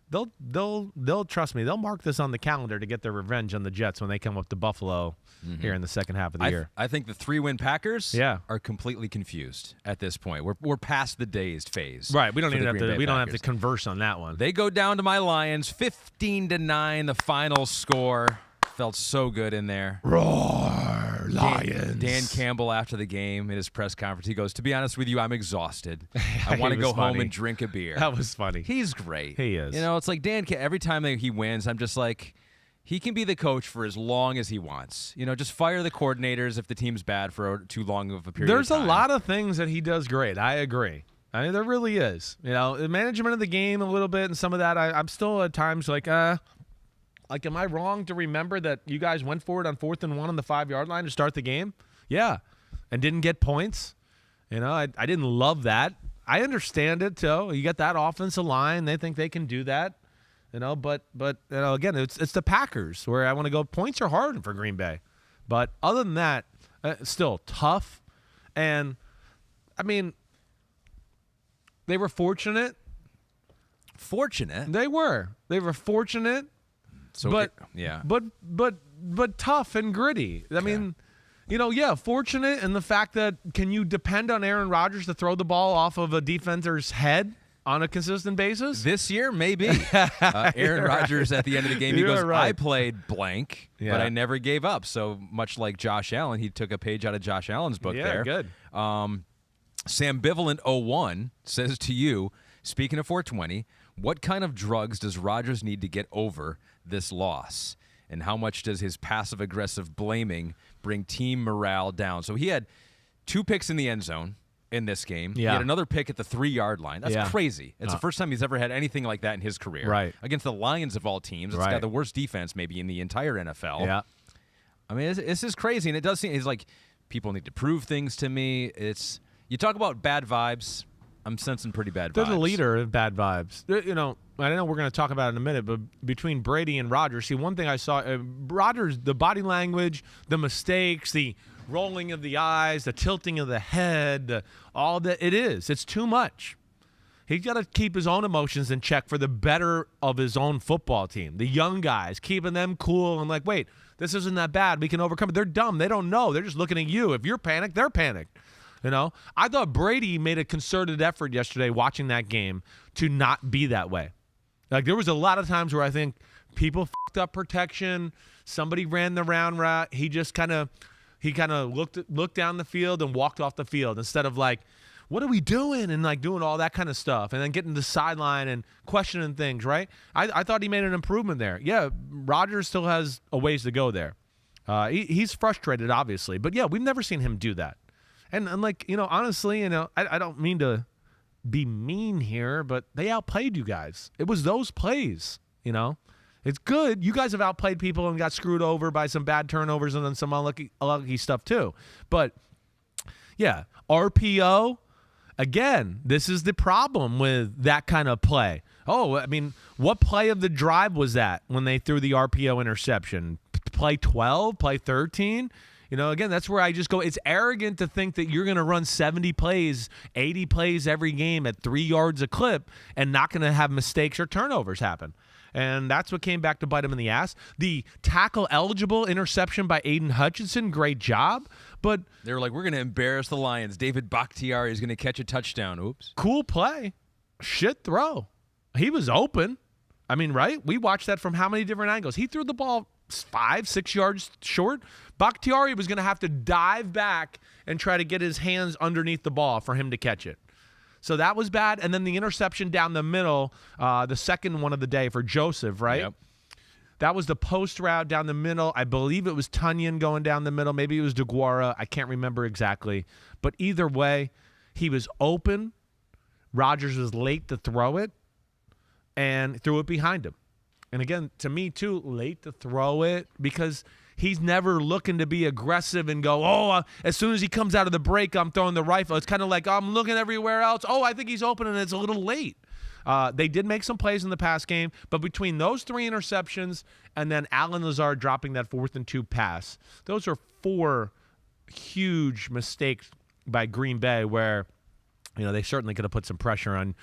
they'll trust me. They'll mark this on the calendar to get their revenge on the Jets when they come up to Buffalo here in the second half of the year. I think the 3-win Packers Yeah. are completely confused at this point. We're past the dazed phase. Right. We don't for even the have Green to. Bay We don't have to Packers. converse on that one. They go down to my Lions, 15-9, the final score. Felt so good in there. Roar, Lions. Dan Campbell, after the game in his press conference, he goes, "To be honest with you, I'm exhausted. I want to He go was home funny. and drink a beer." That was funny. He's great. He is. You know, it's like every time that he wins, I'm just like, he can be the coach for as long as he wants. You know, just fire the coordinators if the team's bad for too long of a period There's of time. a lot of things that he does great. I agree. I mean, there really is. You know, the management of the game a little bit, and some of that. I'm still at times like, am I wrong to remember that you guys went for it on 4th and 1 on the 5-yard line to start the game? Yeah, and didn't get points. You know, I didn't love that. I understand it too. You got that offensive line; they think they can do that. You know, but you know, again, it's the Packers where I want to go. Points are hard for Green Bay, but other than that, still tough. And I mean, they were fortunate. Fortunate. They were fortunate. So but yeah. but tough and gritty. I mean, you know, yeah, fortunate in the fact that can you depend on Aaron Rodgers to throw the ball off of a defender's head on a consistent basis? This year, maybe. Aaron Rodgers at the end of the game, he goes, right. "I played blank, but Yeah. I never gave up." So much like Josh Allen, he took a page out of Josh Allen's book there. Good. Sam Bivalent 01 says to you, speaking of 420, what kind of drugs does Rodgers need to get over this loss? And how much does his passive-aggressive blaming bring team morale down? So he had 2 picks in the end zone in this game. He Yeah. had another pick at the 3-yard line. That's Yeah. crazy. It's the first time he's ever had anything like that in his career. Right. Against the Lions of all teams. It's Right. got the worst defense maybe in the entire NFL. Yeah. I mean, this is crazy, and it does seem it's like people need to prove things to me. It's you talk about bad vibes. I'm sensing pretty bad vibes. They're the leader of bad vibes. You know, I know we're going to talk about it in a minute, but between Brady and Rodgers, see, one thing I saw, Rodgers, the body language, the mistakes, the rolling of the eyes, the tilting of the head, all that it's too much. He's got to keep his own emotions in check for the better of his own football team. The young guys, keeping them cool and like, wait, this isn't that bad. We can overcome it. They're dumb. They don't know. They're just looking at you. If you're panicked, they're panicked. You know, I thought Brady made a concerted effort yesterday watching that game to not be that way. Like there was a lot of times where I think people fucked up protection. Somebody ran the round route. He just kind of looked down the field and walked off the field instead of like, what are we doing? And like doing all that kind of stuff and then getting to the sideline and questioning things, right? I thought he made an improvement there. Yeah, Rodgers still has a ways to go there. He's frustrated, obviously. But yeah, we've never seen him do that. And like, you know, honestly, you know, I don't mean to be mean here, but they outplayed you guys. It was those plays, you know. It's good. You guys have outplayed people and got screwed over by some bad turnovers and then some unlucky stuff too. But yeah, RPO, again, this is the problem with that kind of play. Oh, I mean, what play of the drive was that when they threw the RPO interception? Play 12, play 13? You know, again, that's where I just go, it's arrogant to think that you're going to run 70 plays, 80 plays every game at 3 yards a clip and not going to have mistakes or turnovers happen. And that's what came back to bite him in the ass. The tackle-eligible interception by Aiden Hutchinson, great job. But they were like, we're going to embarrass the Lions. David Bakhtiari is going to catch a touchdown. Oops. Cool play. Shit throw. He was open. I mean, right? We watched that from how many different angles? He threw the ball 5-6 yards short. Bakhtiari was going to have to dive back and try to get his hands underneath the ball for him to catch it. So that was bad. And then the interception down the middle, the second one of the day for Joseph, right? Yep. That was the post route down the middle. I believe it was Tunyon going down the middle. Maybe it was DeGuara. I can't remember exactly. But either way, he was open. Rodgers was late to throw it and threw it behind him. And again, to me, too, late to throw it because he's never looking to be aggressive and go, as soon as he comes out of the break, I'm throwing the rifle. It's kind of like, I'm looking everywhere else. Oh, I think he's open, and it's a little late. They did make some plays in the pass game, but between those 3 interceptions and then Allen Lazard dropping that 4th and 2 pass, those are 4 huge mistakes by Green Bay where they certainly could have put some pressure on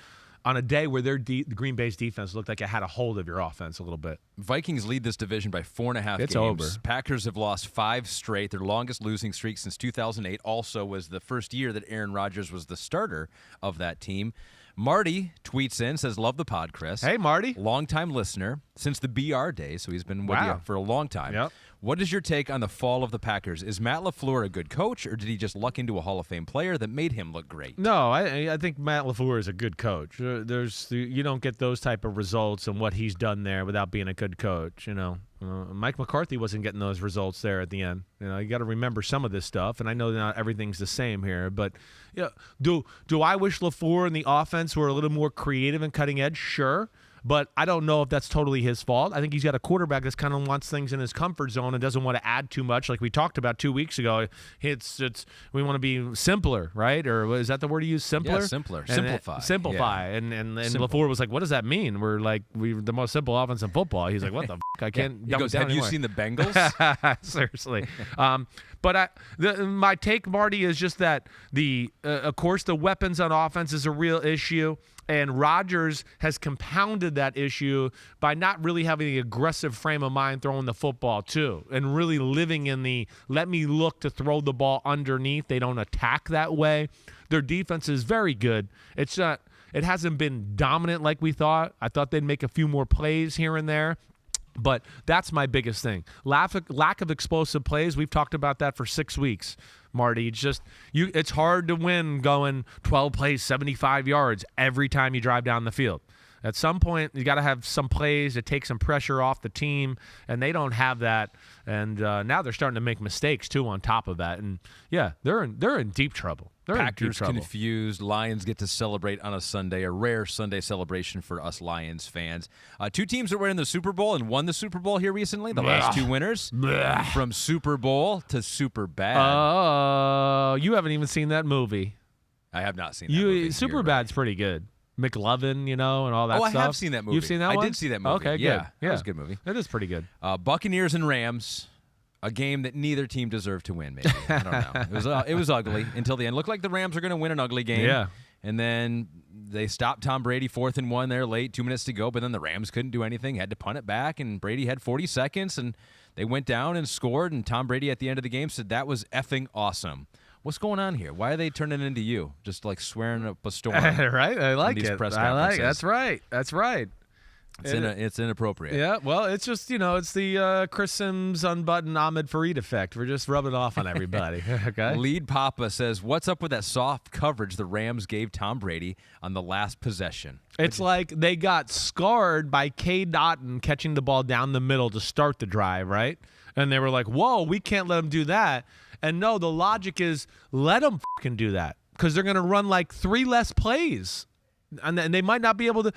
a day where the Green Bay's defense looked like it had a hold of your offense a little bit. Vikings lead this division by 4.5 games. Over. Packers have lost 5 straight. Their longest losing streak since 2008 also was the first year that Aaron Rodgers was the starter of that team. Marty tweets in, says, love the pod, Chris. Hey, Marty. Longtime listener since the BR days, so he's been with you for a long time. Yep. What is your take on the fall of the Packers? Is Matt LaFleur a good coach, or did he just luck into a Hall of Fame player that made him look great? No, I think Matt LaFleur is a good coach. You don't get those type of results and what he's done there without being a good coach. Mike McCarthy wasn't getting those results there at the end. You got to remember some of this stuff, and I know not everything's the same here. But do I wish LaFleur and the offense were a little more creative and cutting edge? Sure. But I don't know if that's totally his fault. I think he's got a quarterback that kind of wants things in his comfort zone and doesn't want to add too much, like we talked about 2 weeks ago. We want to be simpler, right? Or is that the word you use? Simpler? Yeah, simpler. Simplify. Simplify. Yeah. And LaFleur was like, what does that mean? We're the most simple offense in football. He's like, what the f***? I can't. He goes, have you seen the Bengals? Seriously. But my take, Marty, is just that of course, the weapons on offense is a real issue. And Rodgers has compounded that issue by not really having the aggressive frame of mind throwing the football, too, and really living in the let me look to throw the ball underneath. They don't attack that way. Their defense is very good. It hasn't been dominant like we thought. I thought they'd make a few more plays here and there. But that's my biggest thing. Lack of explosive plays. We've talked about that for 6 weeks, Marty. It's hard to win going 12 plays, 75 yards every time you drive down the field. At some point, you got to have some plays that take some pressure off the team, and they don't have that. And now they're starting to make mistakes too on top of that. And yeah, they're in deep trouble. Packers confused. Lions get to celebrate on a Sunday, a rare Sunday celebration for us Lions fans. 2 teams that were in the Super Bowl and won the Super Bowl here recently. The last 2 winners from Super Bowl to Super Bad. Oh, you haven't even seen that movie. I have not seen that movie. Super Bad's pretty good. McLovin, and all that stuff. I have seen that movie. You've seen that one? I did see that movie. Okay, yeah, good. That was a good movie. It is pretty good. Buccaneers and Rams, a game that neither team deserved to win, maybe. I don't know. It was ugly until the end. Looked like the Rams were going to win an ugly game. Yeah. And then they stopped Tom Brady 4th and 1 there late, 2 minutes to go, but then the Rams couldn't do anything, had to punt it back, and Brady had 40 seconds, and they went down and scored, and Tom Brady at the end of the game said, that was effing awesome. What's going on here? Why are they turning into you? Just like swearing up a storm. Right? I like it. I like it. That's right. That's right. It's inappropriate. Yeah, well, it's just, it's the Chris Simms Unbuttoned Ahmed Fareed effect. We're just rubbing off on everybody. Okay. Lead Papa says, what's up with that soft coverage the Rams gave Tom Brady on the last possession? It's like they got scarred by K. Dotton catching the ball down the middle to start the drive, right? And they were like, whoa, we can't let him do that. And no, the logic is let them fucking do that because they're going to run like 3 less plays. And they might not be able to,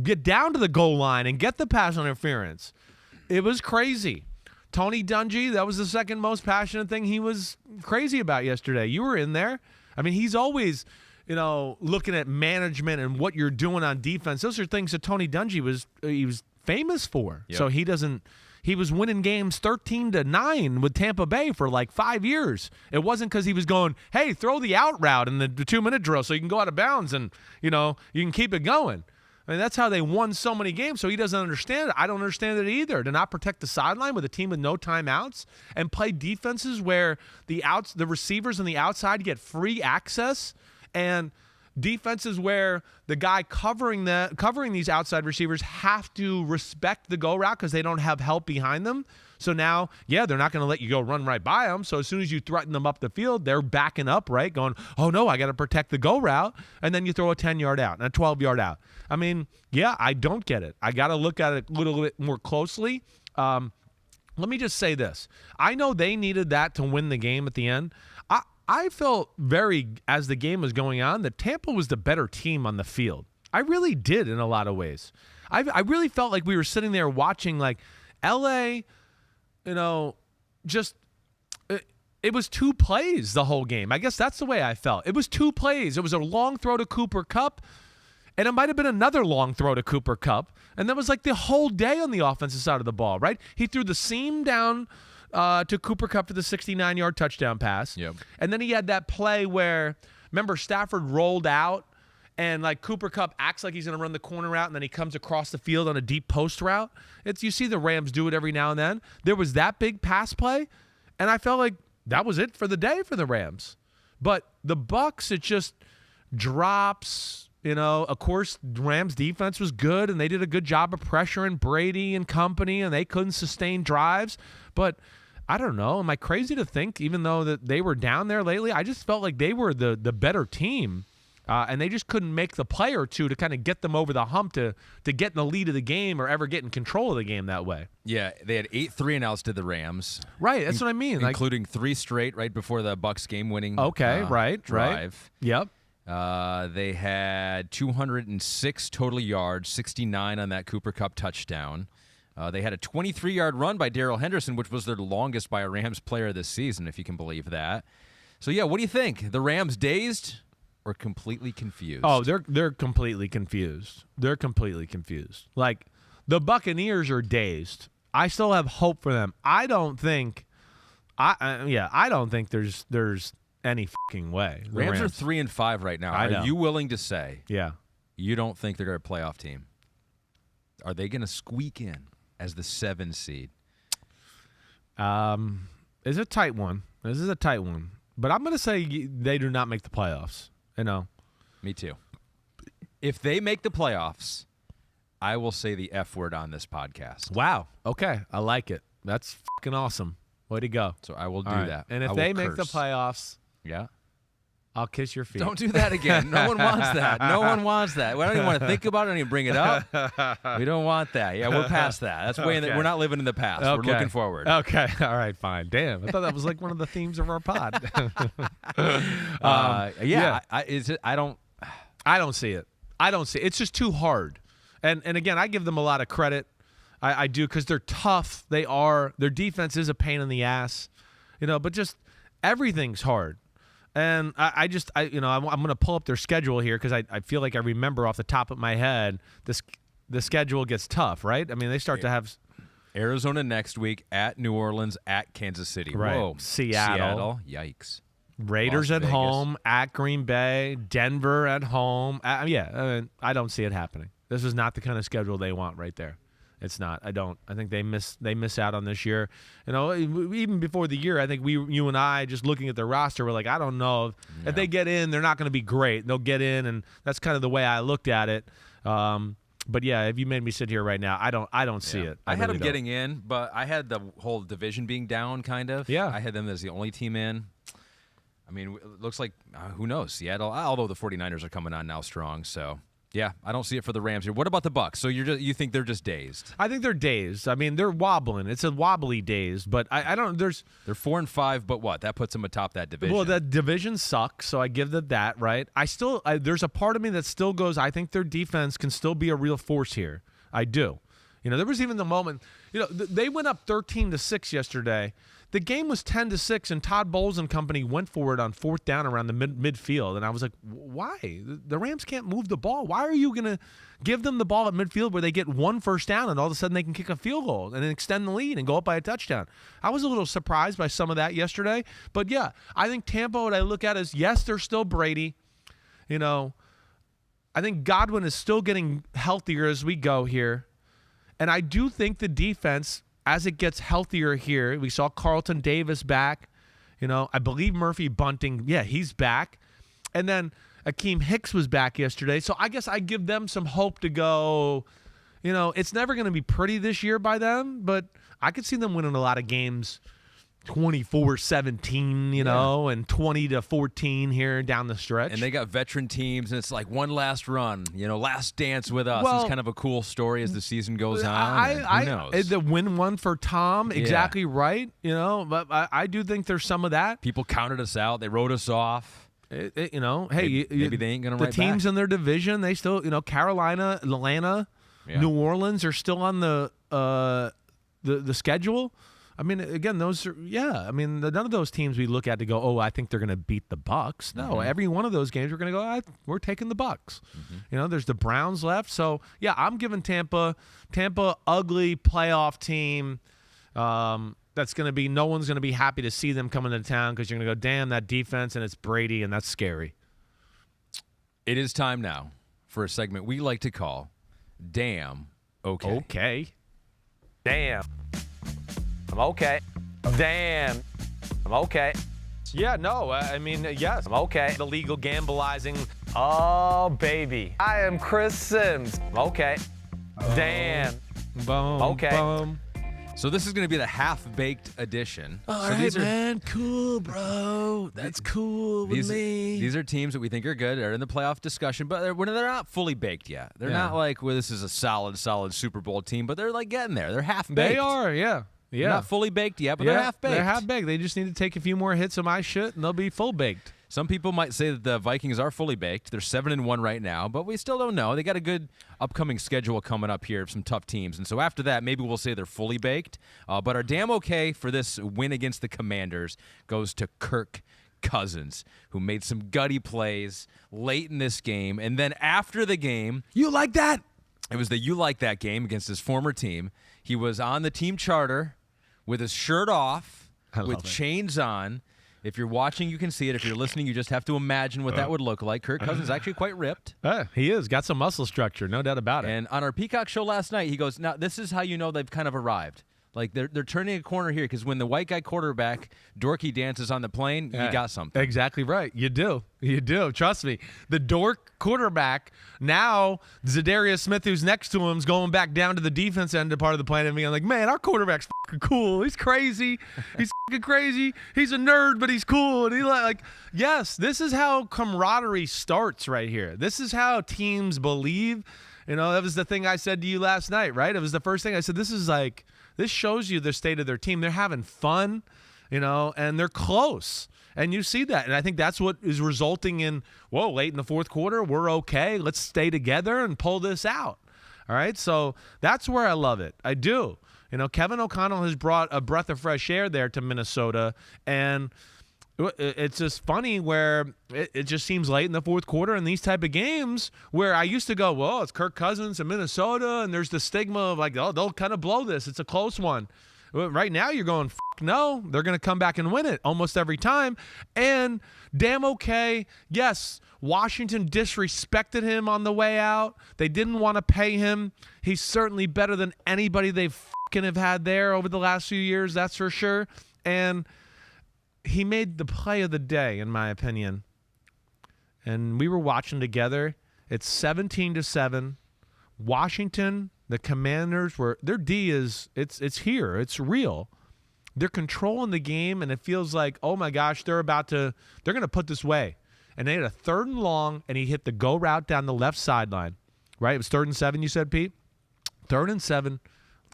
get down to the goal line and get the pass interference. It was crazy. Tony Dungy, that was the second most passionate thing he was crazy about yesterday. You were in there. I mean, he's always, looking at management and what you're doing on defense. Those are things that Tony Dungy was famous for. Yep. So he was winning games 13-9 with Tampa Bay for like 5 years. It wasn't because he was going, hey, throw the out route in the 2-minute drill so you can go out of bounds and, you can keep it going. I mean, that's how they won so many games, so he doesn't understand it. I don't understand it either. To not protect the sideline with a team with no timeouts and play defenses where the receivers on the outside get free access, and defenses where the guy covering these outside receivers have to respect the go route because they don't have help behind them. So now, they're not going to let you go run right by them. So as soon as you threaten them up the field, they're backing up, right? Going, oh, no, I got to protect the go route. And then you throw a 10-yard out and a 12-yard out. I mean, I don't get it. I got to look at it a little bit more closely. Let me just say this. I know they needed that to win the game at the end. I felt as the game was going on, that Tampa was the better team on the field. I really did in a lot of ways. I really felt like we were sitting there watching like L.A., just it was 2 plays the whole game. I guess that's the way I felt. It was 2 plays. It was a long throw to Cooper Kupp, and it might have been another long throw to Cooper Kupp, and that was like the whole day on the offensive side of the ball, right? He threw the seam down to Cooper Kupp for the 69-yard touchdown pass. Yep. And then he had that play where Remember, Stafford rolled out, and like Cooper Kupp acts like he's going to run the corner route, and then he comes across the field on a deep post route. You see the Rams do it every now and then. There was that big pass play, and I felt like that was it for the day for the Rams. But the Bucs, it just drops. Of course, Rams defense was good, and they did a good job of pressuring Brady and company, and they couldn't sustain drives. But I don't know. Am I crazy to think, even though that they were down there lately, I just felt like they were the better team. And they just couldn't make the play or two to kind of get them over the hump to get in the lead of the game or ever get in control of the game that way. Yeah, they had 8 3-and-outs to the Rams. Right, that's what I mean. Including 3 straight right before the Bucs game-winning drive. Yep. They had 206 total yards, 69 on that Cooper Kupp touchdown. They had a 23-yard run by Darrell Henderson, which was their longest by a Rams player this season, if you can believe that. So, yeah, what do you think? The Rams dazed or completely confused? Oh, they're completely confused. They're completely confused. Like, the Buccaneers are dazed. I still have hope for them. I don't think there's any fucking way. Rams are 3-5 right now. I know. Are you willing to say Yeah. you don't think they're a playoff team? Are they going to squeak in as the 7 seed? It's a tight one. This is a tight one. But I'm going to say they do not make the playoffs. Me too. If they make the playoffs, I will say the F word on this podcast. Wow. Okay. I like it. That's fucking awesome. Way to go. So I will do that. And if they make the playoffs, yeah, I'll kiss your feet. Don't do that again. No one wants that. No one wants that. We don't even want to think about it. Don't even bring it up. We don't want that. Yeah, we're past that. That's way. We're not living in the past. Okay. We're looking forward. Okay. All right. Fine. Damn. I thought that was like one of the themes of our pod. I don't see it. It's just too hard. And again, I give them a lot of credit. I do, because they're tough. They are. Their defense is a pain in the ass. But just everything's hard. And I'm going to pull up their schedule here, because I feel like I remember off the top of my head the schedule gets tough, right? I mean, they start to have Arizona next week, at New Orleans, at Kansas City. Right. Whoa. Seattle. Yikes. Raiders Las at Vegas. home, at Green Bay, Denver at home. I don't see it happening. This is not the kind of schedule they want right there. It's not. I don't. I think they miss out on this year. Even before the year, I think you and I, just looking at their roster, we're like, I don't know if they get in, they're not going to be great. They'll get in, and that's kind of the way I looked at it. But yeah, if you made me sit here right now, I don't see it. I had really them getting in, but I had the whole division being down, kind of. Yeah. I had them as the only team in. I mean, it looks like, who knows, Seattle, although the 49ers are coming on now strong, so yeah, I don't see it for the Rams here. What about the Bucs? So you think they're just dazed? I think they're dazed. I mean, they're wobbling. It's a wobbly dazed, but I don't. They're 4-5, but what? That puts them atop that division. Well, that division sucks, so I give them that, right? There's a part of me that still goes, I think their defense can still be a real force here. I do. There was even the moment, they went up 13-6 yesterday. The game was 10-6, and Todd Bowles and company went for it on 4th down around the midfield. And I was like, why? The Rams can't move the ball. Why are you going to give them the ball at midfield where they get 1 first down and all of a sudden they can kick a field goal and then extend the lead and go up by a touchdown? I was a little surprised by some of that yesterday. But, yeah, I think Tampa, what I look at is, yes, they're still Brady. I think Godwin is still getting healthier as we go here. And I do think the defense, as it gets healthier here, we saw Carlton Davis back. I believe Murphy Bunting, yeah, he's back. And then Akeem Hicks was back yesterday. So I guess I give them some hope to go, it's never going to be pretty this year by them, but I could see them winning a lot of games 24-17, and 20-14 here down the stretch. And they got veteran teams, and it's like one last run, last dance with us. It's kind of a cool story as the season goes on. Who knows? The win one for Tom, exactly right. But I do think there's some of that. People counted us out. They wrote us off. Hey, maybe they ain't gonna. The teams back. in their division, they still, Carolina, Atlanta, New Orleans are still on the schedule. I mean, again, those are, none of those teams we look at to go, oh, I think they're going to beat the Bucs. No, every one of those games we're going to go, we're taking the Bucs. There's the Browns left. So, yeah, I'm giving Tampa ugly playoff team. That's going to be, no one's going to be happy to see them coming to town because you're going to go, damn, that defense, and it's Brady, and that's scary. It is time now for a segment we like to call Damn Okay. Okay. Damn. I'm okay. Damn. I'm okay. Yeah, no, I mean, yes. I'm okay. The legal gambleizing. Oh, baby. I am Chris Simms. I'm okay. Damn. Boom. Okay. Boom. So this is going to be the half-baked edition. All so right, these are, man. Cool, bro. That's cool with me. These are teams that we think are good. They're in the playoff discussion, but they're not fully baked yet. They're Yeah. not like, well, this is a solid Super Bowl team, but they're like getting there. They're half-baked. They are, yeah. They're not fully baked yet, but yeah, they're half-baked. They're half-baked. They just need to take a few more hits of my shit, and they'll be full-baked. Some people might say that the Vikings are fully baked. They're 7-1 right now, but we still don't know. They got a good upcoming schedule coming up here of some tough teams. And so after that, maybe we'll say they're fully baked. But our damn okay for this win against the Commanders goes to Kirk Cousins, who made some gutty plays late in this game. And then after the game, You like that? it was the You Like That game against his former team. He was on the team charter with his shirt off, with love it. chains on. If you're watching, you can see it. If you're listening, you just have to imagine what that would look like. Kirk Cousins is actually quite ripped. He is. Got some muscle structure, no doubt about it. And on our Peacock show last night, he goes, now this is how you know they've kind of arrived. Like they're turning a corner here because when the white guy quarterback, Dorky, dances on the plane, you got something. Exactly right. You do. You do. Trust me. The dork quarterback, now Zadarius Smith, who's next to him, is going back down to the defense end of part of the plan. And I'm like, man, our quarterback's fucking cool. He's crazy. He's fucking crazy. He's a nerd, but he's cool. And he like, yes, this is how camaraderie starts right here. This is how teams believe. You know, that was the thing I said to you last night, right? It was the first thing I said. This shows you the state of their team. They're having fun, you know, and they're close. And you see that. And I think that's what is resulting in, whoa, late in the fourth quarter, we're okay. Let's stay together and pull this out. All right? So that's where I love it. I do. You know, Kevin O'Connell has brought a breath of fresh air there to Minnesota. And it's just funny where it just seems late in the fourth quarter in these type of games where I used to go, well, it's Kirk Cousins in Minnesota, and there's the stigma of like, oh, they'll kind of blow this. It's a close one. Right now you're going, no, they're going to come back and win it almost every time. And damn okay, yes, Washington disrespected him on the way out. They didn't want to pay him. He's certainly better than anybody they have had there over the last few years, that's for sure. And he made the play of the day, in my opinion. And we were watching together. It's 17-7. Washington, the Commanders their D is it's here. It's real. They're controlling the game, and it feels like, oh my gosh, they're gonna put this away. And they had a 3rd and long, and he hit the go route down the left sideline. Right? It was 3rd and 7, you said, Pete? 3rd and 7,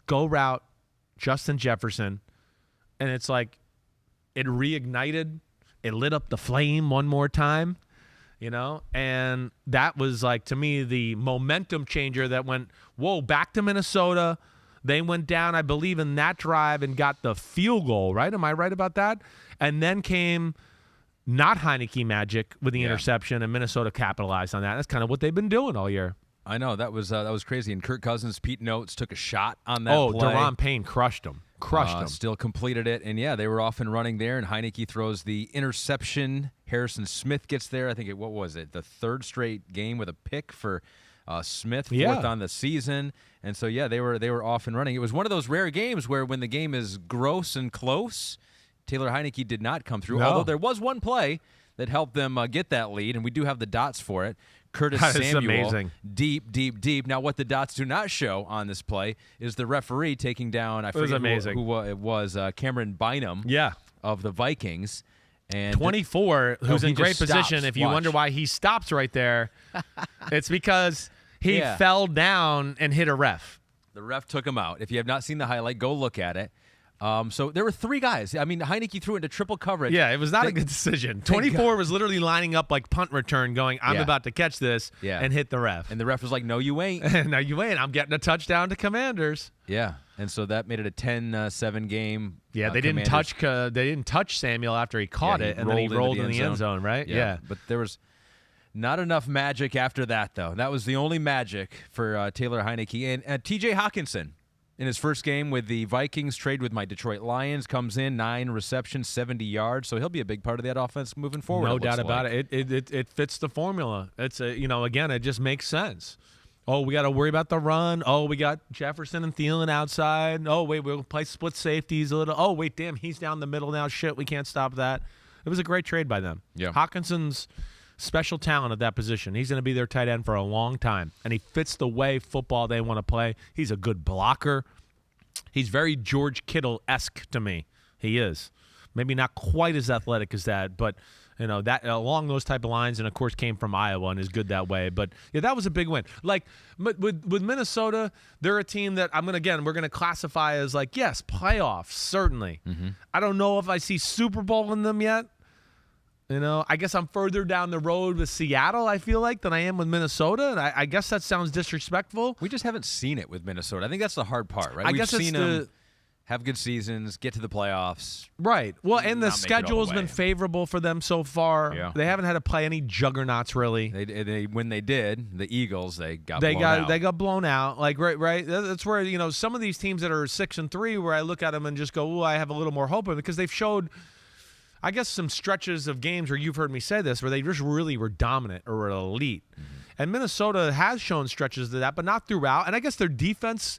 go route, Justin Jefferson. And it's like, it reignited. It lit up the flame one more time, you know? And that was, like, to me, the momentum changer that went, whoa, back to Minnesota. They went down, I believe, in that drive and got the field goal, right? Am I right about that? And then came not Heineke magic with the interception, and Minnesota capitalized on that. That's kind of what they've been doing all year. I know. That was crazy. And Kirk Cousins, Pete Notes, took a shot on that play. Deron Payne crushed him. Still completed it. And, yeah, they were off and running there, and Heineke throws the interception. Harrison Smith gets there. I think the 3rd straight game with a pick for Smith, 4th on the season. And so, yeah, they were off and running. It was one of those rare games where when the game is gross and close, Taylor Heineke did not come through, although there was one play that helped them get that lead, and we do have the dots for it. Curtis Samuel, amazing. Deep. Now, what the dots do not show on this play is the referee taking down, I forget who it was, Cameron Bynum of the Vikings. And 24, who's in great position. Stops. If you wonder why he stops right there, it's because he fell down and hit a ref. The ref took him out. If you have not seen the highlight, go look at it. So there were 3 guys. I mean, Heineke threw into triple coverage. Yeah, it was not a good decision. 24 was literally lining up like punt return going, I'm about to catch this and hit the ref. And the ref was like, no, you ain't. No, you ain't. I'm getting a touchdown to Commanders. Yeah, and so that made it a 10-7 game. Yeah, they didn't touch Samuel after he caught it, and then he rolled in the end zone, right? Yeah. But there was not enough magic after that, though. That was the only magic for Taylor Heineke. And T.J. Hawkinson in his first game with the Vikings, trade with my Detroit Lions, comes in 9 receptions, 70 yards. So he'll be a big part of that offense moving forward. No doubt about it. It fits the formula. It's again, it just makes sense. Oh, we got to worry about the run. Oh, we got Jefferson and Thielen outside. Oh, wait, we'll play split safeties a little. Oh, wait, damn, he's down the middle now. Shit, we can't stop that. It was a great trade by them. Yeah. Hawkinson's special talent at that position. He's going to be their tight end for a long time, and he fits the way football they want to play. He's a good blocker. He's very George Kittle-esque to me. He is. Maybe not quite as athletic as that, but that along those type of lines, and of course came from Iowa and is good that way. But yeah, that was a big win. Like with Minnesota, they're a team that we're going to classify as like, yes, playoffs, certainly. Mm-hmm. I don't know if I see Super Bowl in them yet. I guess I'm further down the road with Seattle, I feel like, than I am with Minnesota. And I guess that sounds disrespectful. We just haven't seen it with Minnesota. I think that's the hard part, right? We've seen them have good seasons, get to the playoffs. Right. Well, and the schedule has been favorable for them so far. Yeah. They haven't had to play any juggernauts, really. When they did, the Eagles, they got blown out. They got blown out. Like, right. That's where, some of these teams that are 6-3, where I look at them and just go, ooh, I have a little more hope in it, because they've showed, I guess, some stretches of games where you've heard me say this, where they just really were dominant or were elite. Mm-hmm. And Minnesota has shown stretches of that, but not throughout. And I guess their defense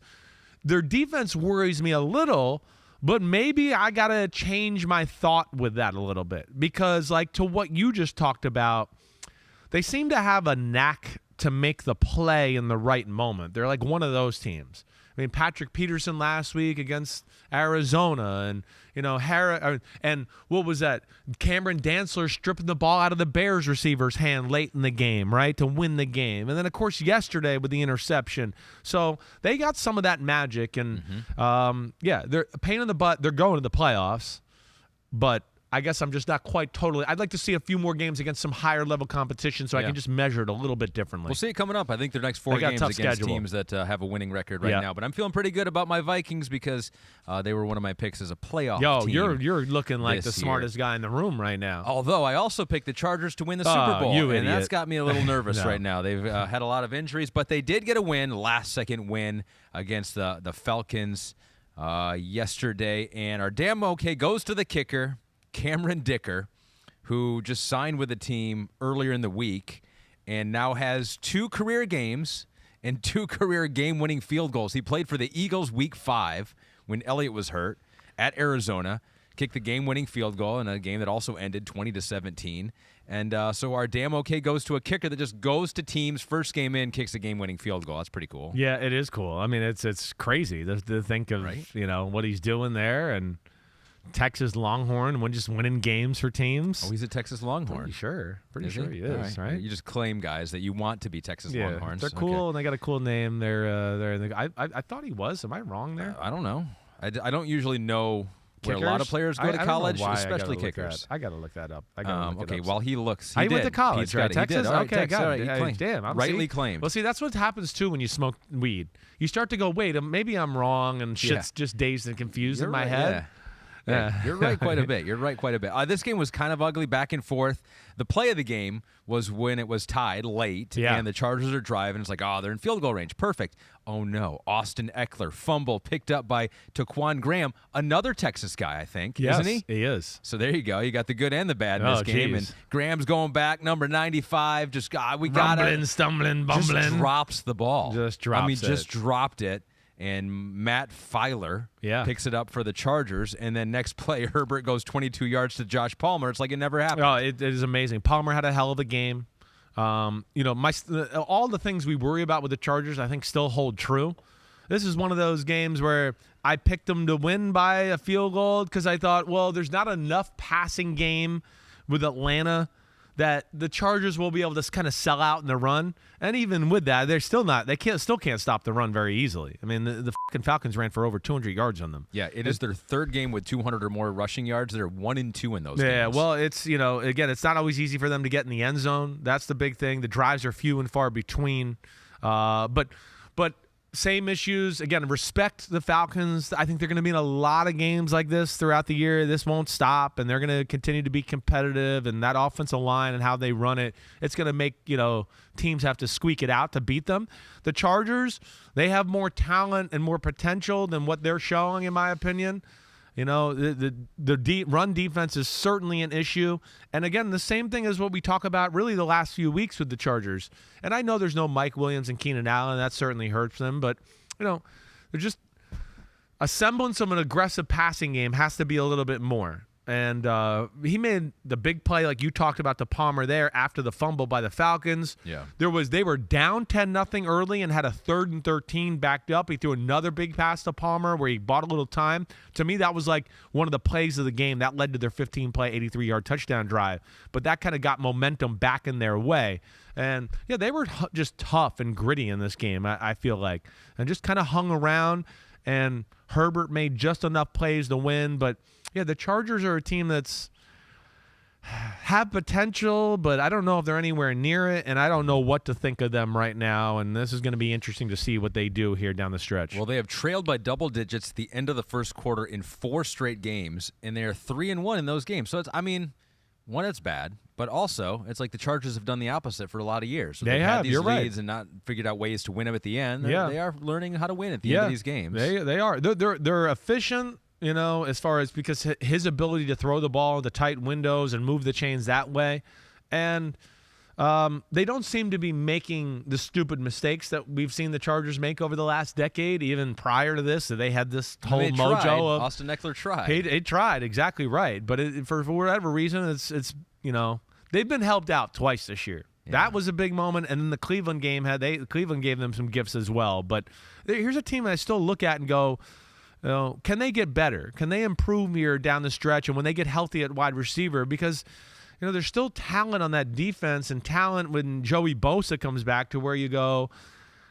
worries me a little, but maybe I got to change my thought with that a little bit, because like to what you just talked about, they seem to have a knack to make the play in the right moment. They're like one of those teams. I mean, Patrick Peterson last week against Arizona, and and what was that? Cameron Dantzler stripping the ball out of the Bears receiver's hand late in the game, right, to win the game. And then, of course, yesterday with the interception. So they got some of that magic, and they're a pain in the butt. They're going to the playoffs, but I guess I'm just not quite totally. I'd like to see a few more games against some higher level competition so I can just measure it a little bit differently. We'll see it coming up. I think their next 4 games against teams that have a winning record right now. But I'm feeling pretty good about my Vikings because they were one of my picks as a playoff team. You're looking like the smartest guy in the room right now. Although I also picked the Chargers to win the Super Bowl, and that's got me a little nervous right now. They've had a lot of injuries, but they did get a win, last-second win against the Falcons yesterday. And our damn okay goes to the kicker, Cameron Dicker, who just signed with the team earlier in the week and now has 2 career games and 2 career game-winning field goals. He played for the Eagles Week 5 when Elliott was hurt at Arizona, kicked the game-winning field goal in a game that also ended 20-17. And so our damn okay goes to a kicker that just goes to teams, first game in, kicks a game-winning field goal. That's pretty cool. Yeah, it is cool. I mean, it's crazy to think of, what he's doing there, and Texas Longhorn, just winning games for teams. Oh, he's a Texas Longhorn. Pretty sure he is, right? You just claim guys that you want to be Texas Longhorns. They're cool, and they got a cool name. I thought he was. Am I wrong there? I don't know. I don't usually know where a lot of players go to college, especially kickers. I got to look that up. Okay, while he looks, he went to college, right? Texas? Okay, got it. Damn. Rightly claimed. Well, see, that's what happens, too, when you smoke weed. You start to go, wait, maybe I'm wrong, and shit's just dazed and confused in my head. Yeah. Yeah, you're right quite a bit. This game was kind of ugly, back and forth. The play of the game was when it was tied late, and the Chargers are driving. It's like, they're in field goal range. Perfect. Oh, no. Austin Eckler, fumble, picked up by Taquan Graham, another Texas guy, I think, isn't he? He is. So there you go. You got the good and the bad in this game. And Graham's going back, number 95. Just, we got it. Rumbling, stumbling, bumbling. Just drops the ball. Just dropped it. And Matt Filer picks it up for the Chargers. And then next play, Herbert goes 22 yards to Josh Palmer. It's like it never happened. Oh, it is amazing. Palmer had a hell of a game. All the things we worry about with the Chargers, I think, still hold true. This is one of those games where I picked them to win by a field goal because I thought, well, there's not enough passing game with Atlanta that the Chargers will be able to kind of sell out in the run. And even with that, they're still not. They still can't stop the run very easily. I mean, the fucking Falcons ran for over 200 yards on them. Yeah, it is their 3rd game with 200 or more rushing yards. They're 1-2 in those games. Yeah, well, it's again, it's not always easy for them to get in the end zone. That's the big thing. The drives are few and far between. But same issues. Again, respect the Falcons. I think they're going to be in a lot of games like this throughout the year. This won't stop, and they're going to continue to be competitive. And that offensive line and how they run it, it's going to make, teams have to squeak it out to beat them. The Chargers, they have more talent and more potential than what they're showing, in my opinion. The run defense is certainly an issue. And again, the same thing as what we talk about really the last few weeks with the Chargers. And I know there's no Mike Williams and Keenan Allen. That certainly hurts them. But, they're just a semblance of an aggressive passing game has to be a little bit more. And he made the big play, like you talked about, the Palmer there after the fumble by the Falcons. Yeah. They were down 10-0 early and had a 3rd and 13 backed up. He threw another big pass to Palmer where he bought a little time. To me, that was like one of the plays of the game that led to their 15-play, 83-yard touchdown drive. But that kind of got momentum back in their way. And, yeah, they were just tough and gritty in this game, I feel like, and just kind of hung around. And Herbert made just enough plays to win, but yeah, the Chargers are a team that's have potential, but I don't know if they're anywhere near it, and I don't know what to think of them right now, and this is going to be interesting to see what they do here down the stretch. Well, they have trailed by double digits at the end of the first quarter in 4 straight games, and they are 3-1 in those games. So, it's bad, but also it's like the Chargers have done the opposite for a lot of years. So they they've have, had these you're leads right. and not figured out ways to win them at the end. Yeah. They are learning how to win at the end of these games. They are. They're efficient. As far as because his ability to throw the ball in the tight windows and move the chains that way. And they don't seem to be making the stupid mistakes that we've seen the Chargers make over the last decade. Even prior to this, they had this whole mojo of Austin Eckler tried. He tried, exactly right. But for whatever reason, it's they've been helped out twice this year. Yeah. That was a big moment, and then the Cleveland game Cleveland gave them some gifts as well. But here's a team that I still look at and go, can they get better? Can they improve here down the stretch? And when they get healthy at wide receiver, because there's still talent on that defense and talent when Joey Bosa comes back to where you go,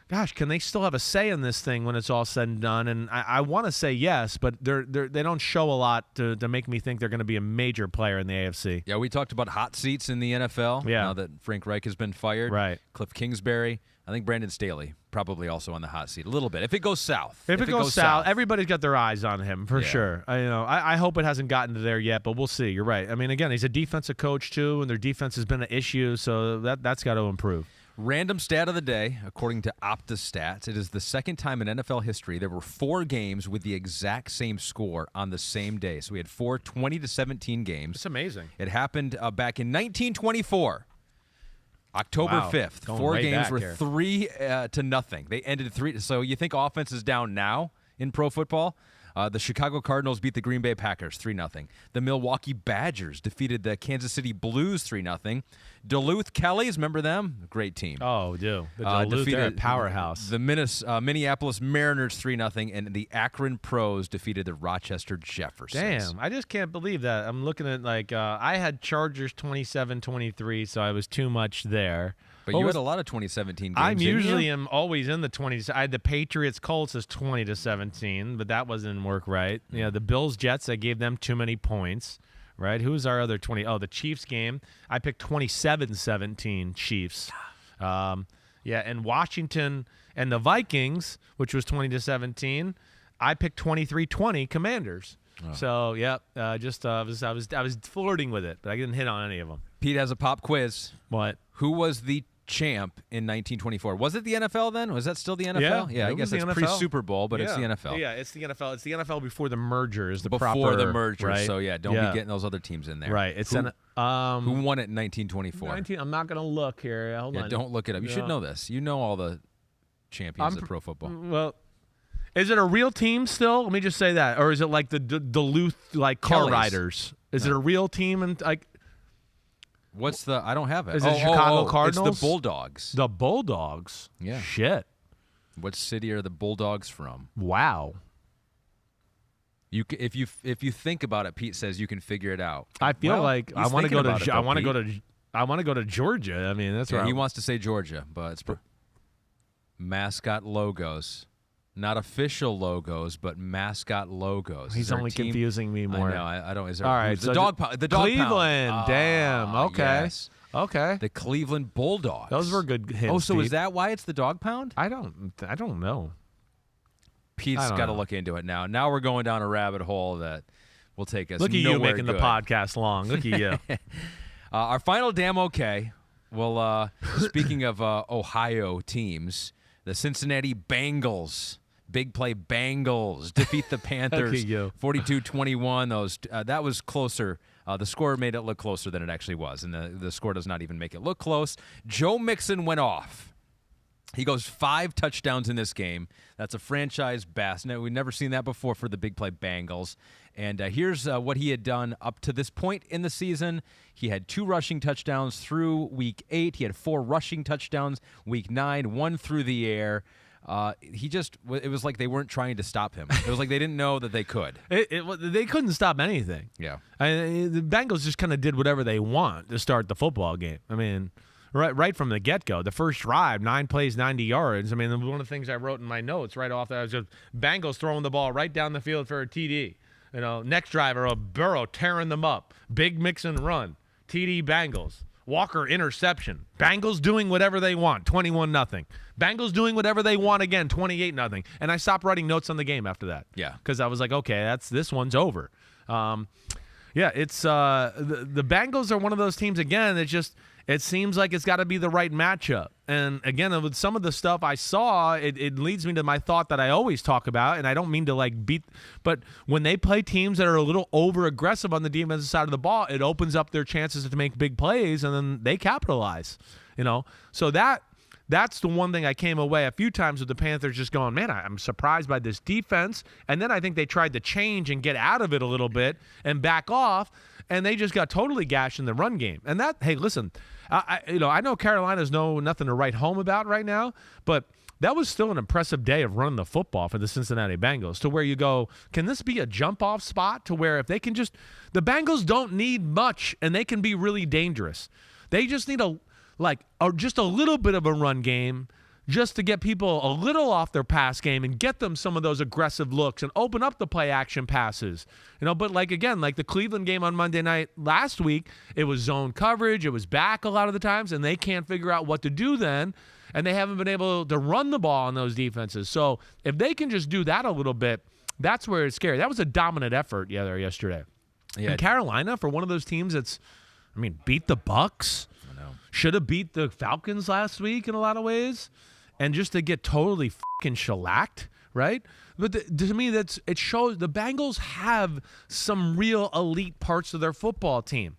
gosh, can they still have a say in this thing when it's all said and done? And I want to say yes, but they don't show a lot to make me think they're going to be a major player in the AFC. Yeah, we talked about hot seats in the NFL. Yeah. Now that Frank Reich has been fired. Right. Cliff Kingsbury. I think Brandon Staley probably also on the hot seat a little bit. If it goes south. If it goes south, everybody's got their eyes on him for sure. I hope it hasn't gotten to there yet, but we'll see. You're right. Again, he's a defensive coach too, and their defense has been an issue, so that's got to improve. Random stat of the day, according to Opta Stats, it is the second time in NFL history there were 4 games with the exact same score on the same day. So we had 4 20-17 games. It's amazing. It happened back in 1924. October 5th. Going 4 way games back were here. 3-0. They ended 3. So you think offense is down now in pro football? The Chicago Cardinals beat the Green Bay Packers 3-0. The Milwaukee Badgers defeated the Kansas City Blues 3-0. Duluth Kellys, remember them? Great team. Oh, do. The Duluth, they're a powerhouse. The Minneapolis Mariners 3-0, and the Akron Pros defeated the Rochester Jeffersons. Damn, I just can't believe that. I'm looking at I had Chargers 27-23, so I was too much there. But you had a lot of 2017 games. I'm usually am always in the 20s. I had the Patriots Colts as 20-17, but that wasn't work right. Yeah, the Bills Jets, I gave them too many points. Right? Who's our other 20? Oh, the Chiefs game. I picked 27-17 Chiefs. And Washington and the Vikings, which was 20-17, I picked 23-20 Commanders. Oh. So, I was flirting with it, but I didn't hit on any of them. Pete has a pop quiz. What? Who was the champ in 1924? Was it the NFL then? Was that still the NFL? Yeah, I guess it's pre-Super Bowl, but it's the NFL. Yeah, it's the NFL. It's the NFL before the merger is the before proper, the merger. Right? So don't be getting those other teams in there. Right. It's who won it in 1924? I'm not going to look here. Hold on. Don't look it up. You should know this. You know all the champions of pro football. Well, is it a real team still? Let me just say that, or is it like the Duluth car riders? Is it a real team and like? What's the? I don't have it. Is it Chicago Cardinals? It's the Bulldogs. The Bulldogs. Yeah. Shit. What city are the Bulldogs from? Wow. If you think about it, Pete says you can figure it out. I feel like I want to go to. I want to go to Georgia. I mean, that's right. He wants to say Georgia, but it's mascot logos. Not official logos, but mascot logos. He's only confusing me more. I know. I don't. Is there, all right. The dog pound. The dog Cleveland. Pound. Damn. Okay. Yes. Okay. The Cleveland Bulldogs. Those were good hints. Oh, so Pete. is that why it's the dog pound? I don't know. Pete's got to look into it now. Now we're going down a rabbit hole that will take us Look at nowhere you making good. the podcast long. Look at you. Our final damn okay. Well, speaking of Ohio teams, the Cincinnati Bengals, big play Bengals, defeat the Panthers 42-21. That was closer. The score made it look closer than it actually was, and the score does not even make it look close. Joe Mixon went off. He goes 5 touchdowns in this game. That's a franchise best. We've never seen that before for the big play Bengals. And here's what he had done up to this point in the season. He had 2 rushing touchdowns through Week 8. He had 4 rushing touchdowns Week 9, 1 through the air. It was like they weren't trying to stop him. It was like they didn't know that they could. They couldn't stop anything. Yeah. The Bengals just kind of did whatever they want to start the football game. I mean, right from the get-go, the first drive, 9 plays, 90 yards. I mean, one of the things I wrote in my notes right off that was just Bengals throwing the ball right down the field for a TD. Next drive, a Burrow tearing them up. Big mix and run. TD Bengals. Walker interception. Bengals doing whatever they want, 21-0. Bengals doing whatever they want again, 28-0. And I stopped writing notes on the game after that. Yeah. Because I was like, okay, this one's over. It's the Bengals are one of those teams again that just it seems like it's got to be the right matchup. And again, with some of the stuff I saw, it leads me to my thought that I always talk about, and I don't mean to beat, but when they play teams that are a little over aggressive on the defensive side of the ball, it opens up their chances to make big plays, and then they capitalize. So that's the one thing I came away a few times with the Panthers just going, man, I'm surprised by this defense. And then I think they tried to change and get out of it a little bit and back off, and they just got totally gashed in the run game. And hey, listen, I know Carolina's nothing to write home about right now, but that was still an impressive day of running the football for the Cincinnati Bengals to where you go, can this be a jump-off spot to where if they can the Bengals don't need much and they can be really dangerous. They just need just a little bit of a run game just to get people a little off their pass game and get them some of those aggressive looks and open up the play action passes. But again, the Cleveland game on Monday night last week, it was zone coverage, it was back a lot of the times, and they can't figure out what to do then, and they haven't been able to run the ball on those defenses. So if they can just do that a little bit, that's where it's scary. That was a dominant effort yesterday. Yeah. And Carolina, for one of those teams beat the Bucs. Should have beat the Falcons last week in a lot of ways, and just to get totally fucking shellacked, right? But to me, it shows the Bengals have some real elite parts of their football team.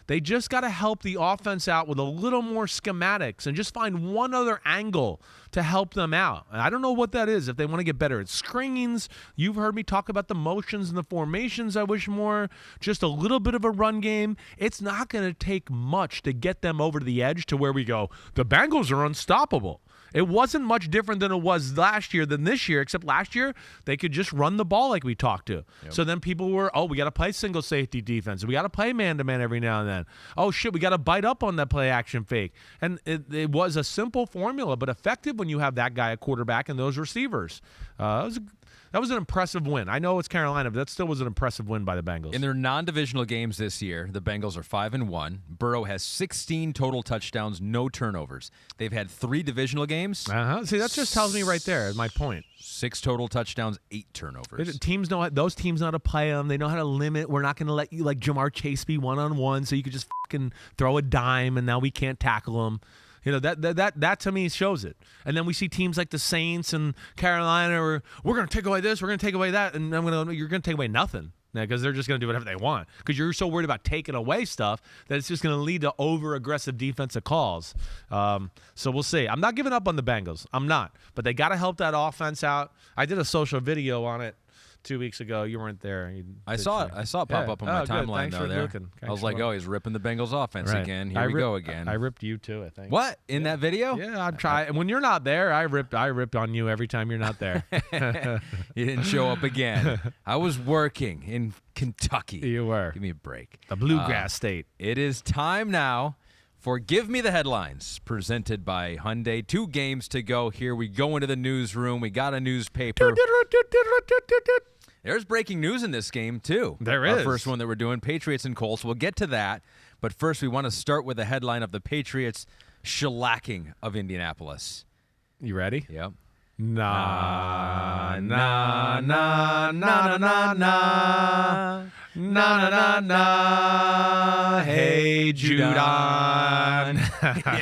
They just got to help the offense out with a little more schematics and just find one other angle to help them out. And I don't know what that is if they want to get better at screens. You've heard me talk about the motions and the formations. I wish more. Just a little bit of a run game. It's not going to take much to get them over to the edge to where we go, the Bengals are unstoppable. It wasn't much different than it was last year than this year, except last year they could just run the ball like we talked to. Yep. So then people were, we got to play single safety defense. We got to play man-to-man every now and then. Oh, shit, we got to bite up on that play action fake. And it was a simple formula, but effective when you have that guy at quarterback and those receivers. That was an impressive win. I know it's Carolina, but that still was an impressive win by the Bengals. In their non-divisional games this year, the Bengals are 5-1. Burrow has 16 total touchdowns, no turnovers. They've had 3 divisional games. See, that just tells me right there, my point. 6 total touchdowns, 8 turnovers. Those teams know how to play them. They know how to limit. We're not going to let you Jamar Chase be one-on-one, so you could just fucking throw a dime, and now we can't tackle them. That to me shows it. And then we see teams like the Saints and Carolina where we're going to take away this, we're going to take away that, and you're going to take away nothing because they're just going to do whatever they want because you're so worried about taking away stuff that it's just going to lead to over-aggressive defensive calls. So we'll see. I'm not giving up on the Bengals. I'm not. But they got to help that offense out. I did a social video on it 2 weeks ago. You weren't there. I saw it pop up on my timeline though. There, I was like, he's ripping the Bengals offense again. Here we go again. I ripped you too, I think. What in that video? Yeah, I'm trying. And when you're not there, I ripped on you every time you're not there. You didn't show up again. I was working in Kentucky. You were. Give me a break. The bluegrass state. It is time now for Give Me the Headlines, presented by Hyundai. 2 games to go. Here we go into the newsroom. We got a newspaper. There's breaking news in this game, too. There is. Our first one that we're doing, Patriots and Colts. We'll get to that. But first, we want to start with the headline of the Patriots shellacking of Indianapolis. You ready? Yep. Na na na na na na na na na na. Hey Judon.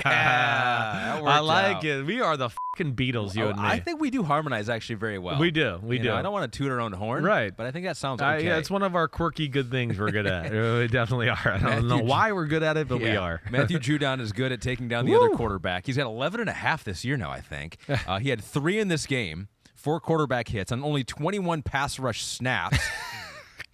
Yeah, I like it. We are the fucking Beatles, you and me. I think we do harmonize actually very well. We do. We You do. know, I don't want to toot our own horn, Right. But I think that sounds okay. Yeah, it's one of our quirky good things we're good at. We definitely are. I don't know why we're good at it, but we are. Matthew Judon is good at taking down the other quarterback. He's got 11.5 this year now, I think. He had 3 in this game, 4 quarterback hits, on only 21 pass rush snaps.